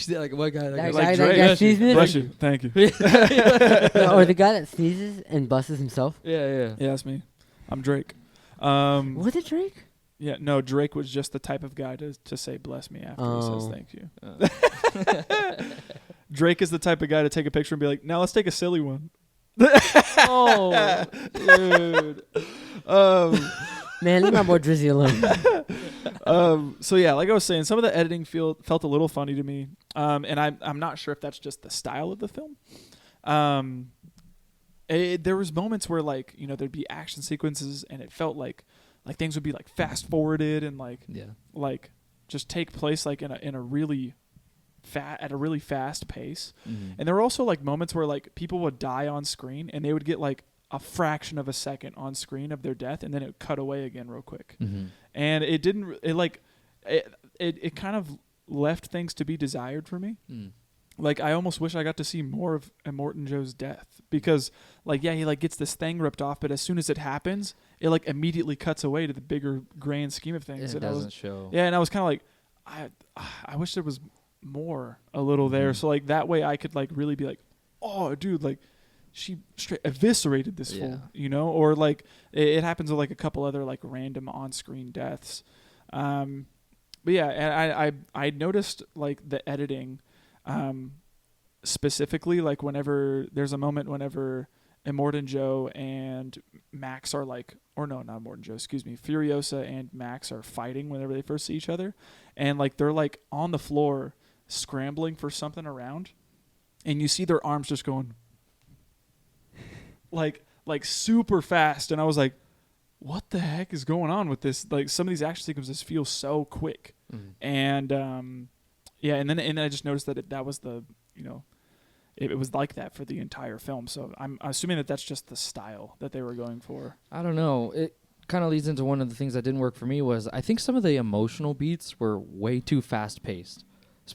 like one guy That goes, guy like that Drake. sneezes? Bless you. Thank you. Or the guy that sneezes and busts himself? Yeah. Yeah, that's me. I'm Drake. Was it Drake? Yeah, no, Drake was just the type of guy to say bless me after he says thank you. Drake is the type of guy to take a picture and be like, now let's take a silly one. Oh, dude. Man, leave my boy Drizzy alone. So yeah, like I was saying, some of the editing felt a little funny to me, and I'm not sure if that's just the style of the film. There was moments where there'd be action sequences, and it felt like things would be like fast forwarded and like just take place like in a really at a really fast pace. And there were also like moments where like people would die on screen, and they would get like a fraction of a second on screen of their death, and then it would cut away again real quick. And it didn't. It kind of left things to be desired for me. Like I almost wish I got to see more of Morton Joe's death, because he like gets this thing ripped off, but as soon as it happens, it like immediately cuts away to the bigger grand scheme of things. It doesn't show. Yeah, and I was kind of like, I wish there was more a little there, so like that way I could like really be like, oh dude, like she straight eviscerated this fool, or like it happens with like a couple other like random on-screen deaths. But yeah, and I noticed like the editing, specifically like whenever there's a moment whenever Immortan Joe and Max are like, or no, not Immortan Joe, excuse me, Furiosa and Max are fighting whenever they first see each other, and like they're like on the floor scrambling for something around, and you see their arms just going like super fast, and I was like, what the heck is going on with this? Like some of these action sequences feel so quick. And yeah, and then I just noticed that that was the it was like that for the entire film. So I'm assuming that that's just the style that they were going for. I don't know. It kind of leads into one of the things that didn't work for me was I think some of the emotional beats were way too fast paced.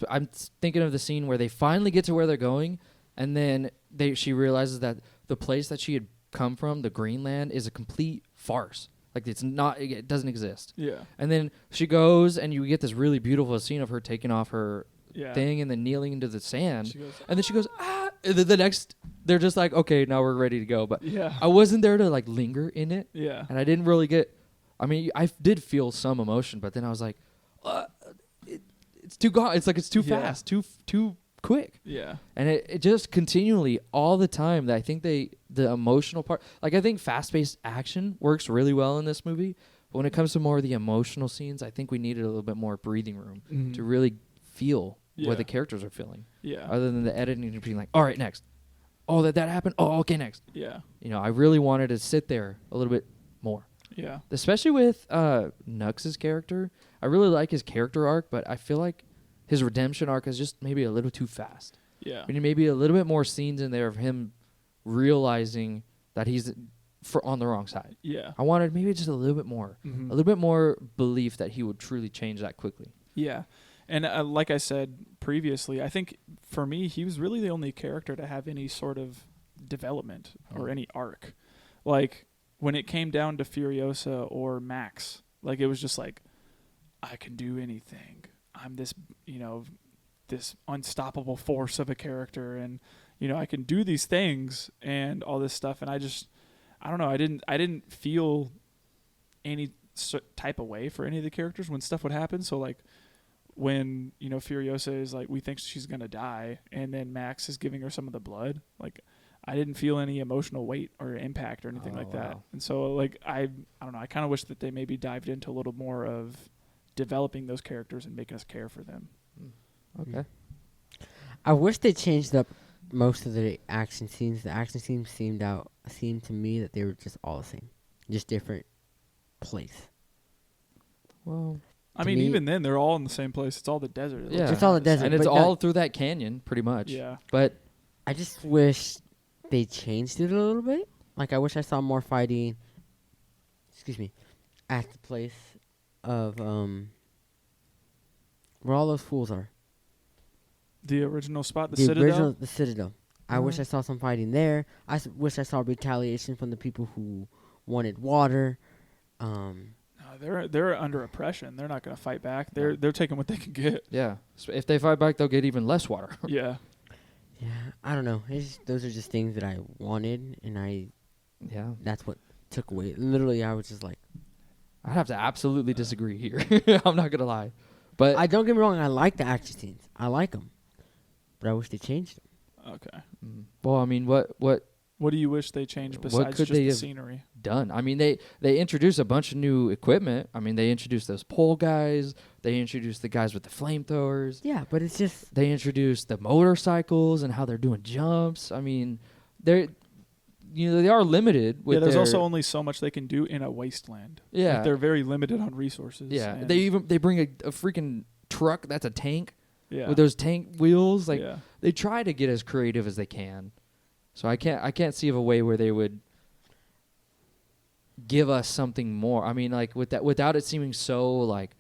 I'm thinking of the scene where they finally get to where they're going, and then she realizes that the place that she had come from, the Greenland, is a complete farce. Like it doesn't exist. Yeah. And then she goes, and you get this really beautiful scene of her taking off her thing and then kneeling into the sand. And then she goes, ah. And then the next, they're just like, okay, now we're ready to go. But I wasn't there to like linger in it. Yeah. And I didn't really get. I mean, I did feel some emotion, but then I was like, it's too gone. It's like it's too fast, too quick. Yeah. And it just continually all the time that I think the emotional part, like I think fast-paced action works really well in this movie, but when it comes to more of the emotional scenes, I think we needed a little bit more breathing room to really feel what the characters are feeling. Yeah. Other than the editing and being like, all right, next. Oh, that happened. Oh, okay, next. Yeah. I really wanted to sit there a little bit more. Yeah. Especially with Nux's character. I really like his character arc, but I feel like his redemption arc is just maybe a little too fast. Yeah. We need maybe a little bit more scenes in there of him realizing that he's on the wrong side. Yeah. I wanted maybe just a little bit more. A little bit more belief that he would truly change that quickly. Yeah. And like I said previously, I think for me, he was really the only character to have any sort of development or any arc. Like, when it came down to Furiosa or Max, like, it was just like, I can do anything. I'm this, this unstoppable force of a character, and, I can do these things and all this stuff. And I don't know. I didn't feel any type of way for any of the characters when stuff would happen. So, like, when, Furiosa is like, we think she's going to die, and then Max is giving her some of the blood, like, I didn't feel any emotional weight or impact or anything like that. Wow. And so, like, I don't know. I kind of wish that they maybe dived into a little more of developing those characters and making us care for them. Okay. I wish they changed up most of the action scenes. The action scenes seemed to me that they were just all the same, just different place. Well, I mean, even then, they're all in the same place. It's all the desert. yeah. It's all the desert. And it's but all through that canyon, pretty much. Yeah. But I just wish they changed it a little bit. Like, I wish I saw more fighting. At the place of where all those fools are. The original spot, the Citadel? The Citadel. I wish I saw some fighting there. I wish I saw retaliation from the people who wanted water. No, they're under oppression. They're not going to fight back. They're taking what they can get. yeah, so if they fight back, they'll get even less water. Yeah. Yeah, I don't know. Those are just things that I wanted, and Yeah. that's what took away. Literally, I was just like, I have to absolutely disagree here. I'm not gonna lie, but I don't get me wrong. I like the action scenes. I like them, but I wish they changed them. Okay. well, I mean, what do you wish they changed besides could just they the have scenery? done? I mean, they introduced a bunch of new equipment. I mean, they introduced those pole guys. They introduced the guys with the flamethrowers. Yeah, but it's just They introduced the motorcycles and how they're doing jumps. I mean, they are limited with there's their, also only so much they can do in a wasteland. Yeah. Like, they're very limited on resources. yeah. and- They bring a freaking truck that's a tank yeah. with those tank wheels. Like yeah. they try to get as creative as they can. So I can't see of a way where they would give us something more. I mean, like without it seeming so like,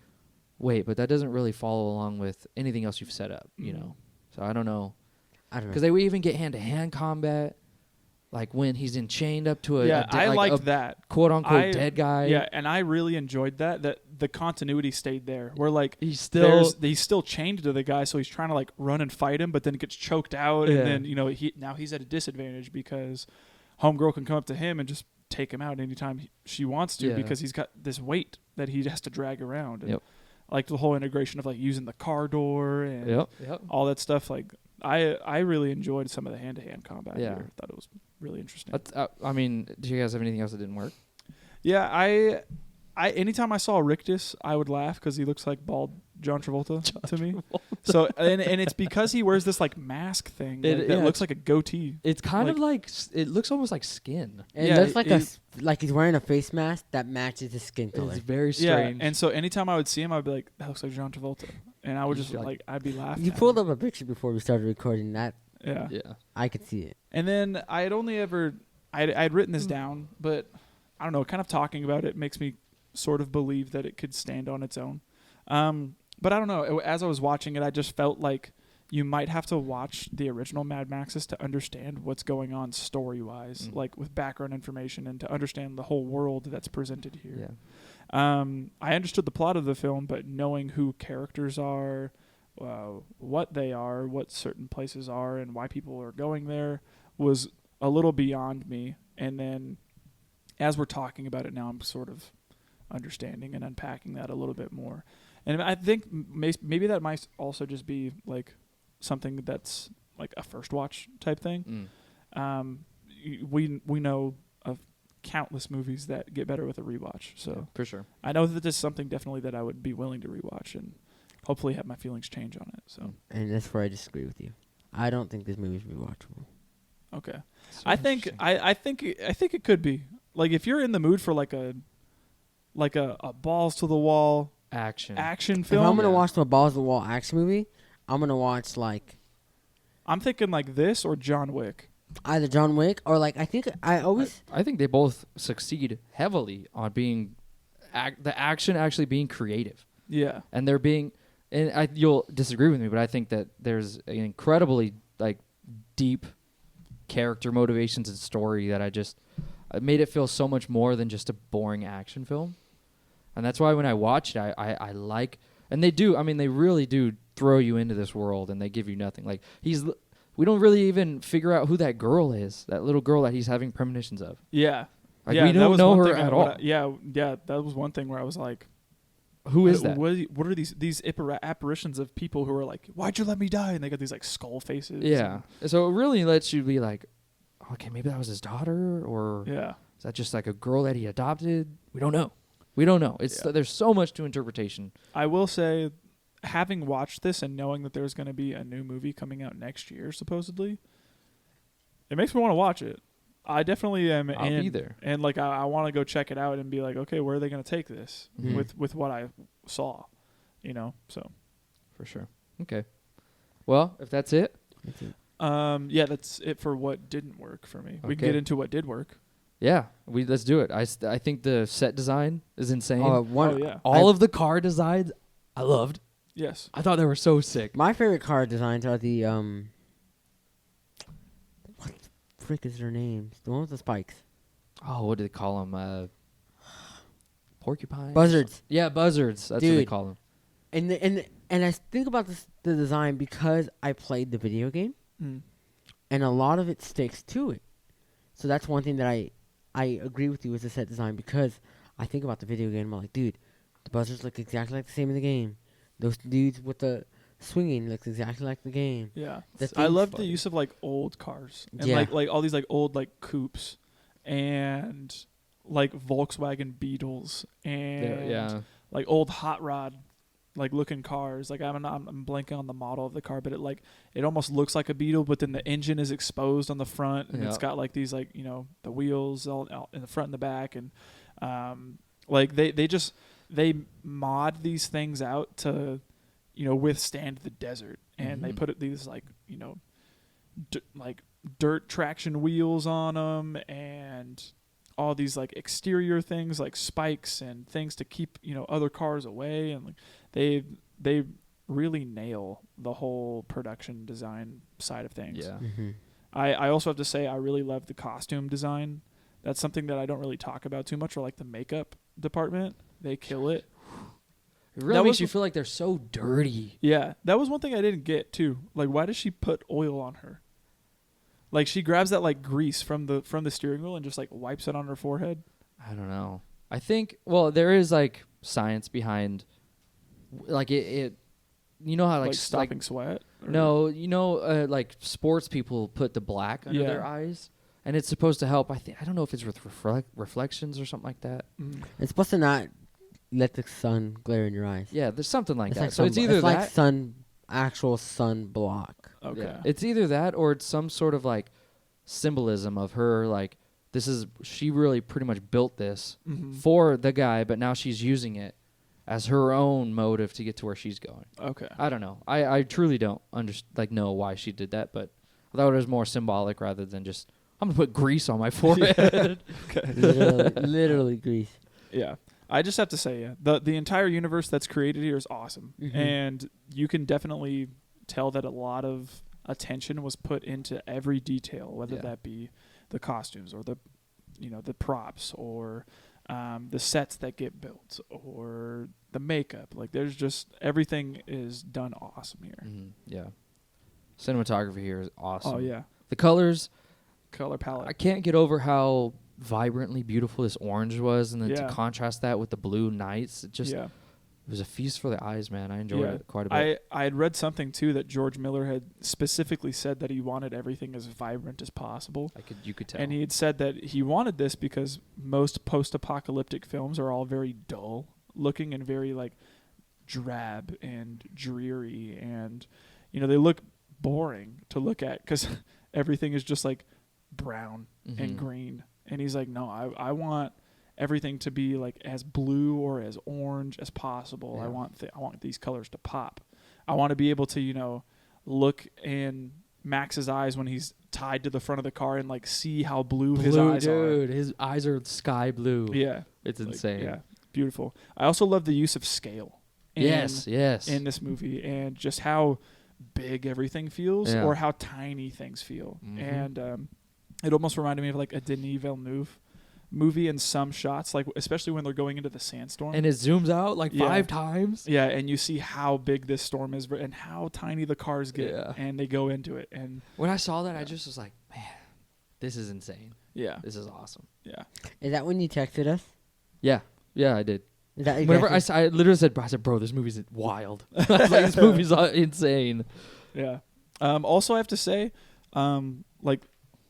wait, but that doesn't really follow along with anything else you've set up, you know. So I don't know. I don't know. Because they would even get hand-to-hand combat, like when he's chained up to I liked a that. quote-unquote dead guy. Yeah, and I really enjoyed that the continuity stayed there. Where, like, He's still chained to the guy, so he's trying to, like, run and fight him, but then it gets choked out, Yeah. and then, now he's at a disadvantage because Homegirl can come up to him and just take him out anytime she wants to, Yeah. because he's got this weight that he has to drag around. And, Yep. like, the whole integration of, like, using the car door and Yep. all that stuff, like, I really enjoyed some of the hand-to-hand combat Yeah. here. I thought it was really interesting. I mean, do you guys have anything else that didn't work? Yeah, I anytime I saw Rictus, I would laugh because he looks like bald John Travolta to me. So and it's because he wears this like mask thing that looks like a goatee. It's kind of like it looks almost like skin. It looks like like he's wearing a face mask that matches his skin color. It's very strange. Yeah, and so anytime I would see him, I'd be like, that looks like John Travolta, and I would just like I'd be laughing. You pulled up a picture before we started recording that. Yeah. I could see it. And then I had only ever I'd written this down, but I don't know. Kind of talking about it makes me sort of believe that it could stand on its own. But I don't know. As I was watching it, I just felt like you might have to watch the original Mad Maxes to understand what's going on story-wise, like with background information, and to understand the whole world that's presented here. Yeah. I understood the plot of the film, but knowing who characters are, what they are, what certain places are, and why people are going there was a little beyond me. And then as we're talking about it now, I'm sort of understanding and unpacking that a little bit more. And I think maybe that might also just be like something that's like a first watch type thing. We know of countless movies that get better with a rewatch. So yeah, for sure. I know that this is something definitely that I would be willing to rewatch and hopefully have my feelings change on it. So and that's where I disagree with you. I don't think this movie's rewatchable. okay. So I think it could be. Like if you're in the mood for like a balls to the wall action film. If I'm gonna watch the balls to the wall action movie, I'm gonna watch like I'm thinking like this or John Wick. Either John Wick or like I think they both succeed heavily on being the action actually being creative. Yeah. And they're being and you'll disagree with me, but I think that there's an incredibly like deep character motivations and story that I made it feel so much more than just a boring action film. And that's why when I watched it, I like, and they really do throw you into this world and they give you nothing. Like we don't really even figure out who that girl is, that little girl that he's having premonitions of. Yeah. Like we don't know her at all. Yeah, that was one thing where I was like, who is that? What are these apparitions of people who are like, why'd you let me die? And they got these like skull faces. Yeah. So it really lets you be like, okay, maybe that was his daughter, or is that just like a girl that he adopted? We don't know. There's so much to interpretation. I will say, having watched this and knowing that there's going to be a new movie coming out next year, supposedly, it makes me want to watch it. I definitely am in there. And like I want to go check it out and be like, okay, where are they going to take this with what I saw, so. For sure. Okay. Well, if that's it. That's it for what didn't work for me. Okay. We can get into what did work. Yeah, let's do it. I think the set design is insane. Yeah. All of the car designs, I loved. Yes. I thought they were so sick. My favorite car designs are the what the frick is their names? The one with the spikes. Oh, what do they call them? Porcupines. Buzzards. Yeah, buzzards. That's what they call them. And I think about the design because I played the video game, and a lot of it sticks to it. So that's one thing that I agree with you with the set design, because I think about the video game. I'm like, dude, the buzzards look exactly like the same in the game. Those dudes with the swinging looks exactly like the game. Yeah, I love the use of like old cars and like all these like old like coupes and like Volkswagen Beetles and like old hot rod like looking cars. Like I'm blanking on the model of the car, but it almost looks like a Beetle, but then the engine is exposed on the front, and it's got like these like the wheels all out in the front and the back, and like they mod these things out to withstand the desert, and they put these like like dirt traction wheels on them, and all these like exterior things like spikes and things to keep other cars away, and like they really nail the whole production design side of things. Yeah. I also have to say I really love the costume design. That's something that I don't really talk about too much, or like the makeup department. They kill it. It really makes you feel like they're so dirty. Yeah, that was one thing I didn't get too. Like, why does she put oil on her? Like, she grabs that like grease from the steering wheel and just like wipes it on her forehead. I don't know. I think there is like science behind, like it. You know how like stopping sweat? Or? No, like sports people put the black under their eyes, and it's supposed to help. I don't know if it's with reflections or something like that. It's supposed to not let the sun glare in your eyes. Yeah, there's something like that. Like so it's either it's like actual sun block. Okay. Yeah. It's either that or it's some sort of like symbolism of her, like she really pretty much built this for the guy, but now she's using it as her own motive to get to where she's going. Okay. I don't know. I truly don't know why she did that, but I thought it was more symbolic rather than just, I'm going to put grease on my forehead. Okay. Literally grease. Yeah. I just have to say, the entire universe that's created here is awesome. And you can definitely tell that a lot of attention was put into every detail, whether that be the costumes or the props or the sets that get built or the makeup. Like, there's just, everything is done awesome here. Yeah. Cinematography here is awesome. Oh, yeah. The color palette. I can't get over how vibrantly beautiful this orange was, and then to contrast that with the blue nights, it was a feast for the eyes, man. I enjoyed it quite a bit. I had read something too that George Miller had specifically said that he wanted everything as vibrant as possible. You could tell. And he had said that he wanted this because most post-apocalyptic films are all very dull looking and very like drab and dreary, and they look boring to look at because everything is just like brown and green. And he's like, no, I want everything to be like as blue or as orange as possible. Yeah. I want these colors to pop. I want to be able to, look in Max's eyes when he's tied to the front of the car and like see how blue his eyes are. Dude, his eyes are sky blue. Yeah. It's insane. Yeah. Beautiful. I also love the use of scale yes. in this movie, and just how big everything feels or how tiny things feel. And it almost reminded me of like a Denis Villeneuve movie in some shots, like especially when they're going into the sandstorm. And it zooms out like 5 times. Yeah, and you see how big this storm is and how tiny the cars get, and they go into it. And when I saw that, I just was like, man, this is insane. Yeah. This is awesome. Yeah. Is that when you texted us? Yeah. Yeah, I did. Is that whenever I literally said, bro, this movie's wild. I was like, this movie's insane. Yeah. Also, I have to say, like,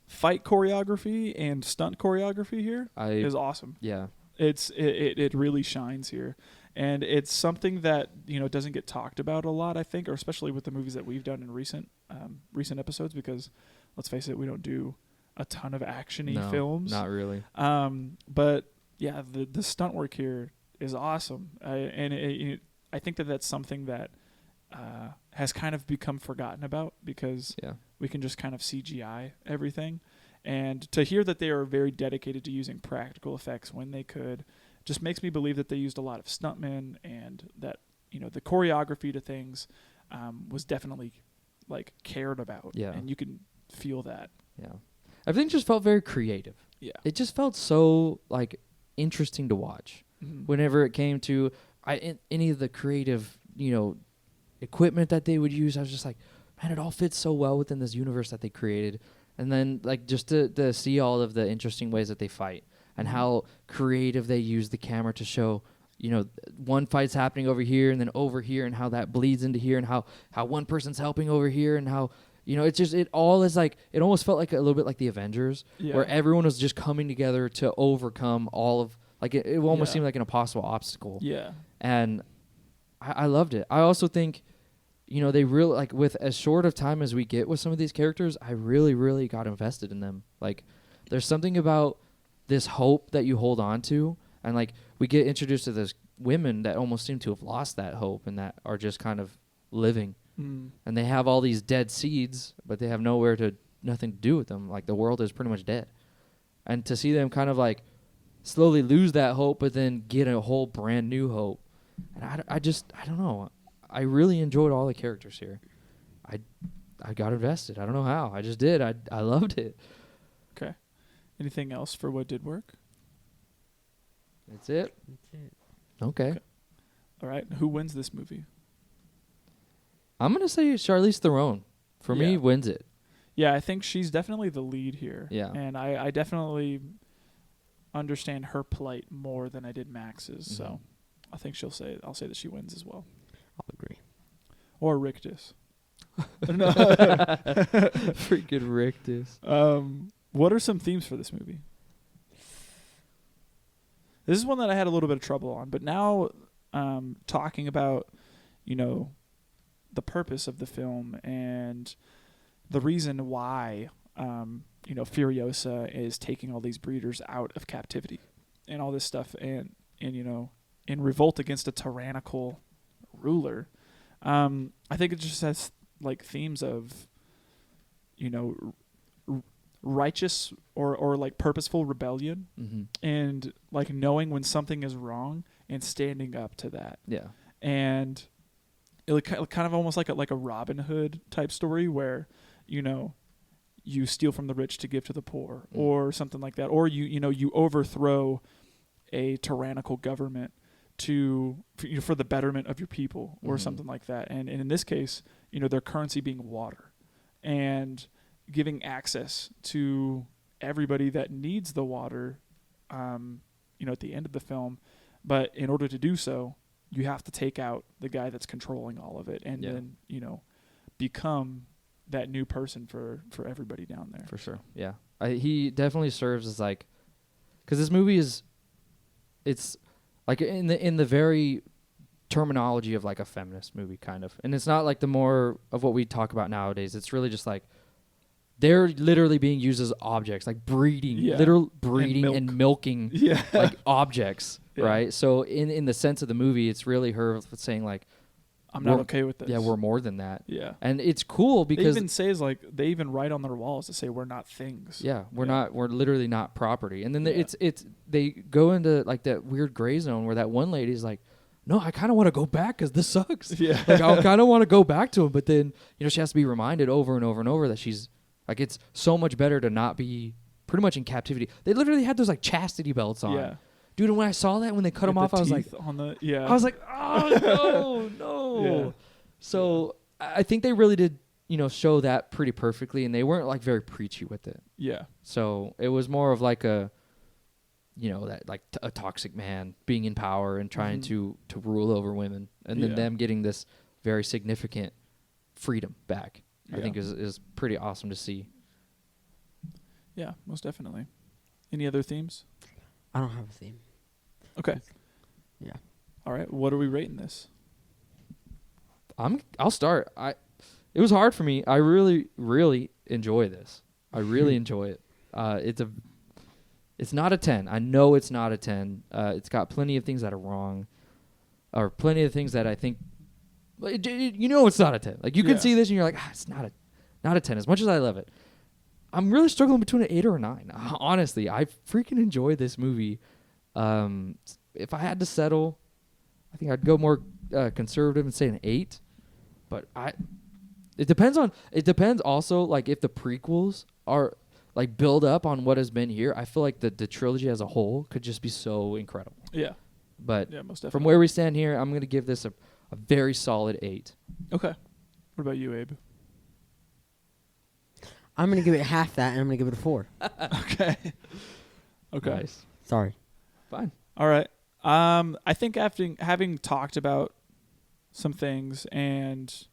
fight choreography and stunt choreography here is awesome. Yeah. It really shines here. And it's something that, doesn't get talked about a lot, I think, or especially with the movies that we've done in recent episodes, because let's face it, we don't do a ton of action-y films. Not really. But yeah, the stunt work here is awesome. I think that's something that has kind of become forgotten about, because we can just kind of CGI everything. And to hear that they are very dedicated to using practical effects when they could just makes me believe that they used a lot of stuntmen, and that, the choreography to things was definitely like cared about. Yeah. And you can feel that. Yeah. Everything just felt very creative. Yeah. It just felt so like interesting to watch. Whenever it came to any of the creative, equipment that they would use, I was just like, man, it all fits so well within this universe that they created. And then like just to see all of the interesting ways that they fight, and how creative they use the camera to show, one fight's happening over here and then over here, and how that bleeds into here, and how one person's helping over here, and how, it's just, it all is like, it almost felt like a little bit like the Avengers, where everyone was just coming together to overcome all of, like, it almost seemed like an impossible obstacle. Yeah. And I loved it. I also think, they really, like, with as short of time as we get with some of these characters, I really, really got invested in them. Like, there's something about this hope that you hold on to, and, like, we get introduced to those women that almost seem to have lost that hope, and that are just kind of living. And they have all these dead seeds, but they have nothing to do with them. Like, the world is pretty much dead. And to see them kind of, like, slowly lose that hope, but then get a whole brand new hope. And I don't know. I really enjoyed all the characters here. I got invested. I don't know how. I just did. I loved it. Okay. Anything else for what did work? That's it. Okay. All right. Who wins this movie? I'm going to say Charlize Theron. For me, wins it. Yeah, I think she's definitely the lead here. Yeah. And I definitely understand her plight more than I did Max's. So I think I'll say that she wins as well. I'll agree. Or Rictus. Freaking Rictus. What are some themes for this movie? This is one that I had a little bit of trouble on, but now talking about, the purpose of the film and the reason why, Furiosa is taking all these breeders out of captivity and all this stuff, and in revolt against a tyrannical ruler. I think it just has like themes of, righteous or like purposeful rebellion, and like knowing when something is wrong and standing up to that. Yeah. And it kind of almost like a Robin Hood type story, where, you steal from the rich to give to the poor, or something like that, or you overthrow a tyrannical government for the betterment of your people, or something like that. And in this case, their currency being water, and giving access to everybody that needs the water, at the end of the film. But in order to do so, you have to take out the guy that's controlling all of it, and then, become that new person for everybody down there. For sure. Yeah. He definitely serves as like, because this movie it's like in the very terminology of like a feminist movie kind of. And it's not like the more of what we talk about nowadays. It's really just like, they're literally being used as objects, like breeding, literal breeding and milking like objects, right? So in the sense of the movie, it's really her saying like, I'm not okay with this. Yeah, we're more than that. Yeah. And it's cool because they even write on their walls to say we're not things. Yeah, we're literally not property. And then they go into like that weird gray zone where that one lady's like, no, I kind of want to go back because this sucks. Yeah. Like, I kind of want to go back to him. But then, she has to be reminded over and over and over that she's, like, it's so much better to not be pretty much in captivity. They literally had those, like, chastity belts on. Yeah. Dude, and when I saw that, when they cut him off, I was like, yeah. I was like, oh, no. Yeah. So I think they really did, show that pretty perfectly, and they weren't, like, very preachy with it. Yeah. So it was more of like a, that like a toxic man being in power and trying to rule over women, and then them getting this very significant freedom back. I think is pretty awesome to see. Yeah, most definitely. Any other themes? I don't have a theme. Okay. Yeah. All right. What are we rating this? I'll start. It was hard for me. I really, really enjoy this. I really enjoy it. It's not a 10. I know it's not a 10. It's got plenty of things that are wrong, or plenty of things that I think, it's not a 10. Like, you can see this and you're like, it's not a 10. As much as I love it, I'm really struggling between an 8 or a 9. Honestly, I freaking enjoy this movie. If I had to settle, I think I'd go more conservative and say an 8. But it depends also, like, if the prequels are like build up on what has been here. I feel like the trilogy as a whole could just be so incredible. Yeah. But most definitely. From where we stand here, I'm going to give this a very solid 8. Okay. What about you, Abe? I'm going to give it half that, and I'm going to give it a 4. Okay. Okay. Nice. Sorry. Fine. All right. I think after having talked about some things and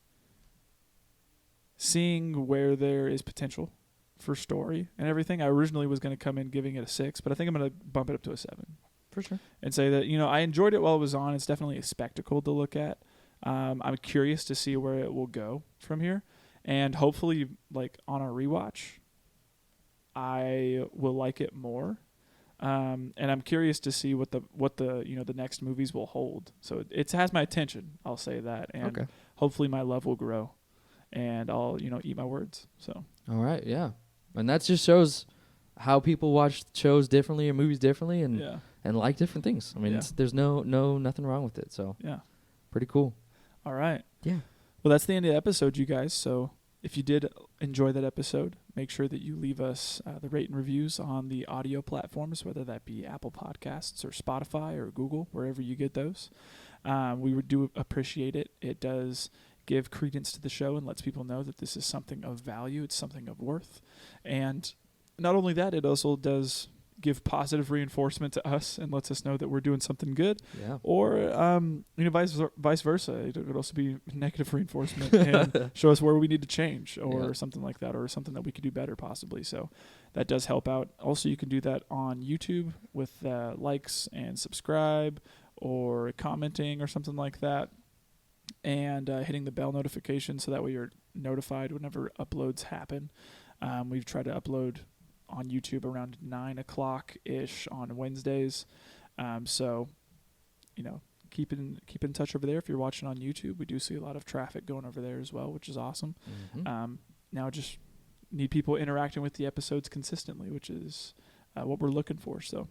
seeing where there is potential for story and everything, I originally was going to come in giving it a 6, but I think I'm going to bump it up to a 7. For sure. And say that, I enjoyed it while it was on. It's definitely a spectacle to look at. I'm curious to see where it will go from here. And hopefully, like, on our rewatch, I will like it more. And I'm curious to see what the next movies will hold. So it has my attention, I'll say that. And hopefully my love will grow. And I'll, eat my words. So. All right, yeah. And that just shows how people watch shows differently and movies differently and like different things. I mean, there's nothing wrong with it. So yeah, pretty cool. All right. Yeah. Well, that's the end of the episode, you guys. So if you did enjoy that episode, make sure that you leave us the rate and reviews on the audio platforms, whether that be Apple Podcasts or Spotify or Google, wherever you get those. We do appreciate it. It does give credence to the show and lets people know that this is something of value. It's something of worth. And not only that, it also does give positive reinforcement to us and lets us know that we're doing something good. Yeah. Or, vice versa. It could also be negative reinforcement and show us where we need to change or something like that, or something that we could do better possibly. So that does help out. Also, you can do that on YouTube with likes and subscribe or commenting or something like that. And hitting the bell notification so that way you're notified whenever uploads happen. We've tried to upload on YouTube around 9 o'clock-ish on Wednesdays. So, keep in touch over there. If you're watching on YouTube, we do see a lot of traffic going over there as well, which is awesome. Mm-hmm. Now just need people interacting with the episodes consistently, which is what we're looking for. So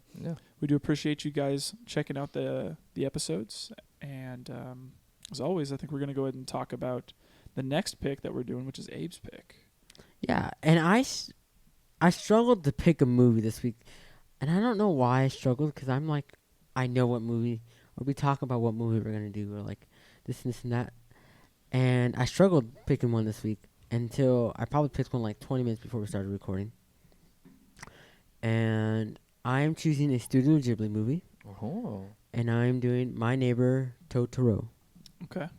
we do appreciate you guys checking out the episodes. And as always, I think we're going to go ahead and talk about the next pick that we're doing, which is Abe's pick. Yeah, and I struggled to pick a movie this week, and I don't know why I struggled, because I'm like, I know what movie, or we talk about what movie we're going to do, or like this and that, and I struggled picking one this week until I probably picked one like 20 minutes before we started recording, and I'm choosing a Studio Ghibli movie, and I'm doing My Neighbor Totoro. Okay.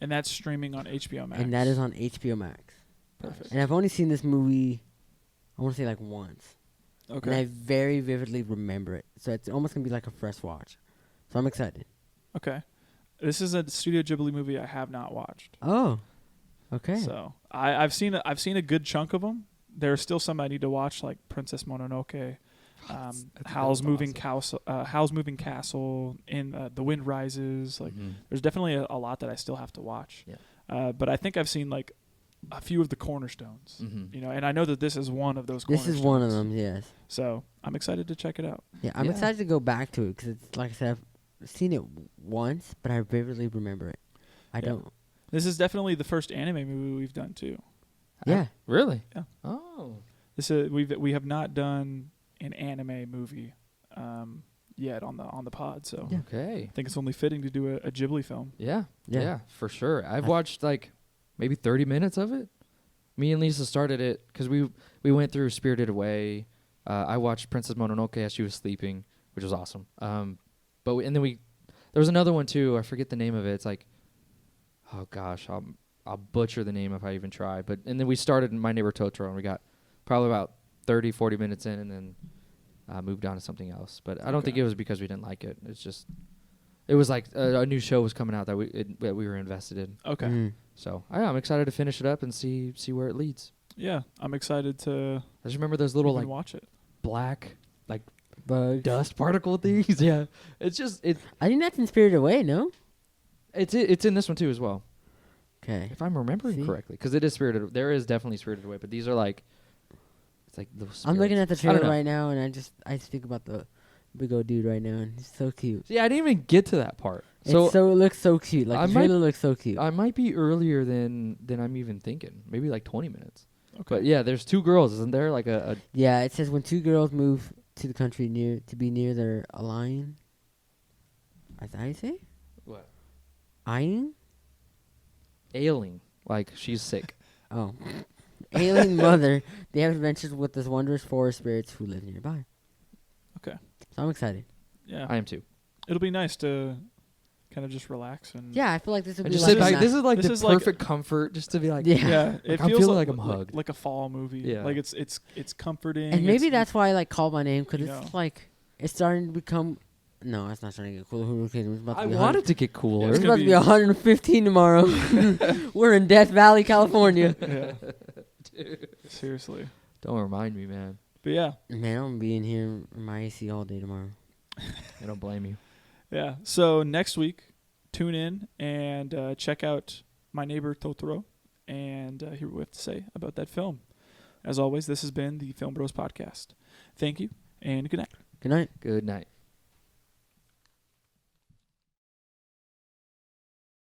And that's streaming on HBO Max. And that is on HBO Max. Perfect. And I've only seen this movie, I want to say like once. Okay. And I very vividly remember it. So it's almost going to be like a fresh watch. So I'm excited. Okay. This is a Studio Ghibli movie I have not watched. Oh. Okay. So I've seen a good chunk of them. There are still some I need to watch, like Princess Mononoke, Howl's Moving Castle, in The Wind Rises. Like, there's definitely a lot that I still have to watch. Yeah. But I think I've seen like a few of the cornerstones. And I know that this is one of those. This is one of them, yes. So I'm excited to check it out. Yeah, I'm excited to go back to it because it's like I said, seen it once, but I vividly remember it. I Yeah. don't. This is definitely the first anime movie we've done too. Yeah. Really? Yeah. Oh. This is we have not done an anime movie yet on the pod, so Yeah. Okay. I think it's only fitting to do a Ghibli film. Yeah. Yeah. Yeah, for sure. I've watched like maybe 30 minutes of it. Me and Lisa started it because we went through Spirited Away. I watched Princess Mononoke as she was sleeping, which was awesome. And then there was another one too. I forget the name of it. It's like, oh gosh, I'll butcher the name if I even try. And then we started My Neighbor Totoro, and we got probably about 30, 40 minutes in, and then moved on to something else. But I don't think it was because we didn't like it. It's just, it was like a new show was coming out that we were invested in. Okay. Mm. So I'm excited to finish it up and see where it leads. Yeah, I'm excited to I just remember those little even like watch it. black like Bugs. dust particle things. Yeah, it's just I think that's in Spirited Away, no? it's in this one too as well, Okay. if I'm remembering See? correctly, because it is Spirited. There is definitely Spirited Away, but these are like, it's like those. I'm looking at the spirits. I don't trailer know. right now, and I just think about the big old dude right now, and he's so cute. See, I didn't even get to that part. It So looks so cute. Like I the might- trailer looks so cute. I might be earlier than I'm even thinking. Maybe like 20 minutes. Okay. But yeah, there's two girls, isn't there? Like a Yeah, it says when two girls move to the country near their allying. Is that how you say? what? Eyeing? Ailing. Like she's sick. Oh. Alien mother. They have adventures with this wondrous forest spirits who live nearby. Okay. So I'm excited. Yeah. I am too. It'll be nice to kind of just relax and Yeah, I feel like this would And be just like sit back. This is like This the is like- perfect comfort, just to be like, Yeah. yeah, it I'm feels feeling like I'm hugged. like a fall movie. Yeah. Like it's comforting. And maybe it's- that's why I like called my name, because You it's know. like it's starting to become. No, it's not starting to get cooler. Who cares? It's about to I be wanted to get cooler. It's It's gonna about to be- be 115 tomorrow. We're in Death Valley, California. Yeah. Seriously. Don't remind me, man. But yeah. Man, I'm gonna be in here in my AC all day tomorrow. I don't blame you. Yeah. So next week, tune in and check out My Neighbor Totoro and hear what we have to say about that film. As always, this has been the Film Bros Podcast. Thank you and good night. Good night. Good night.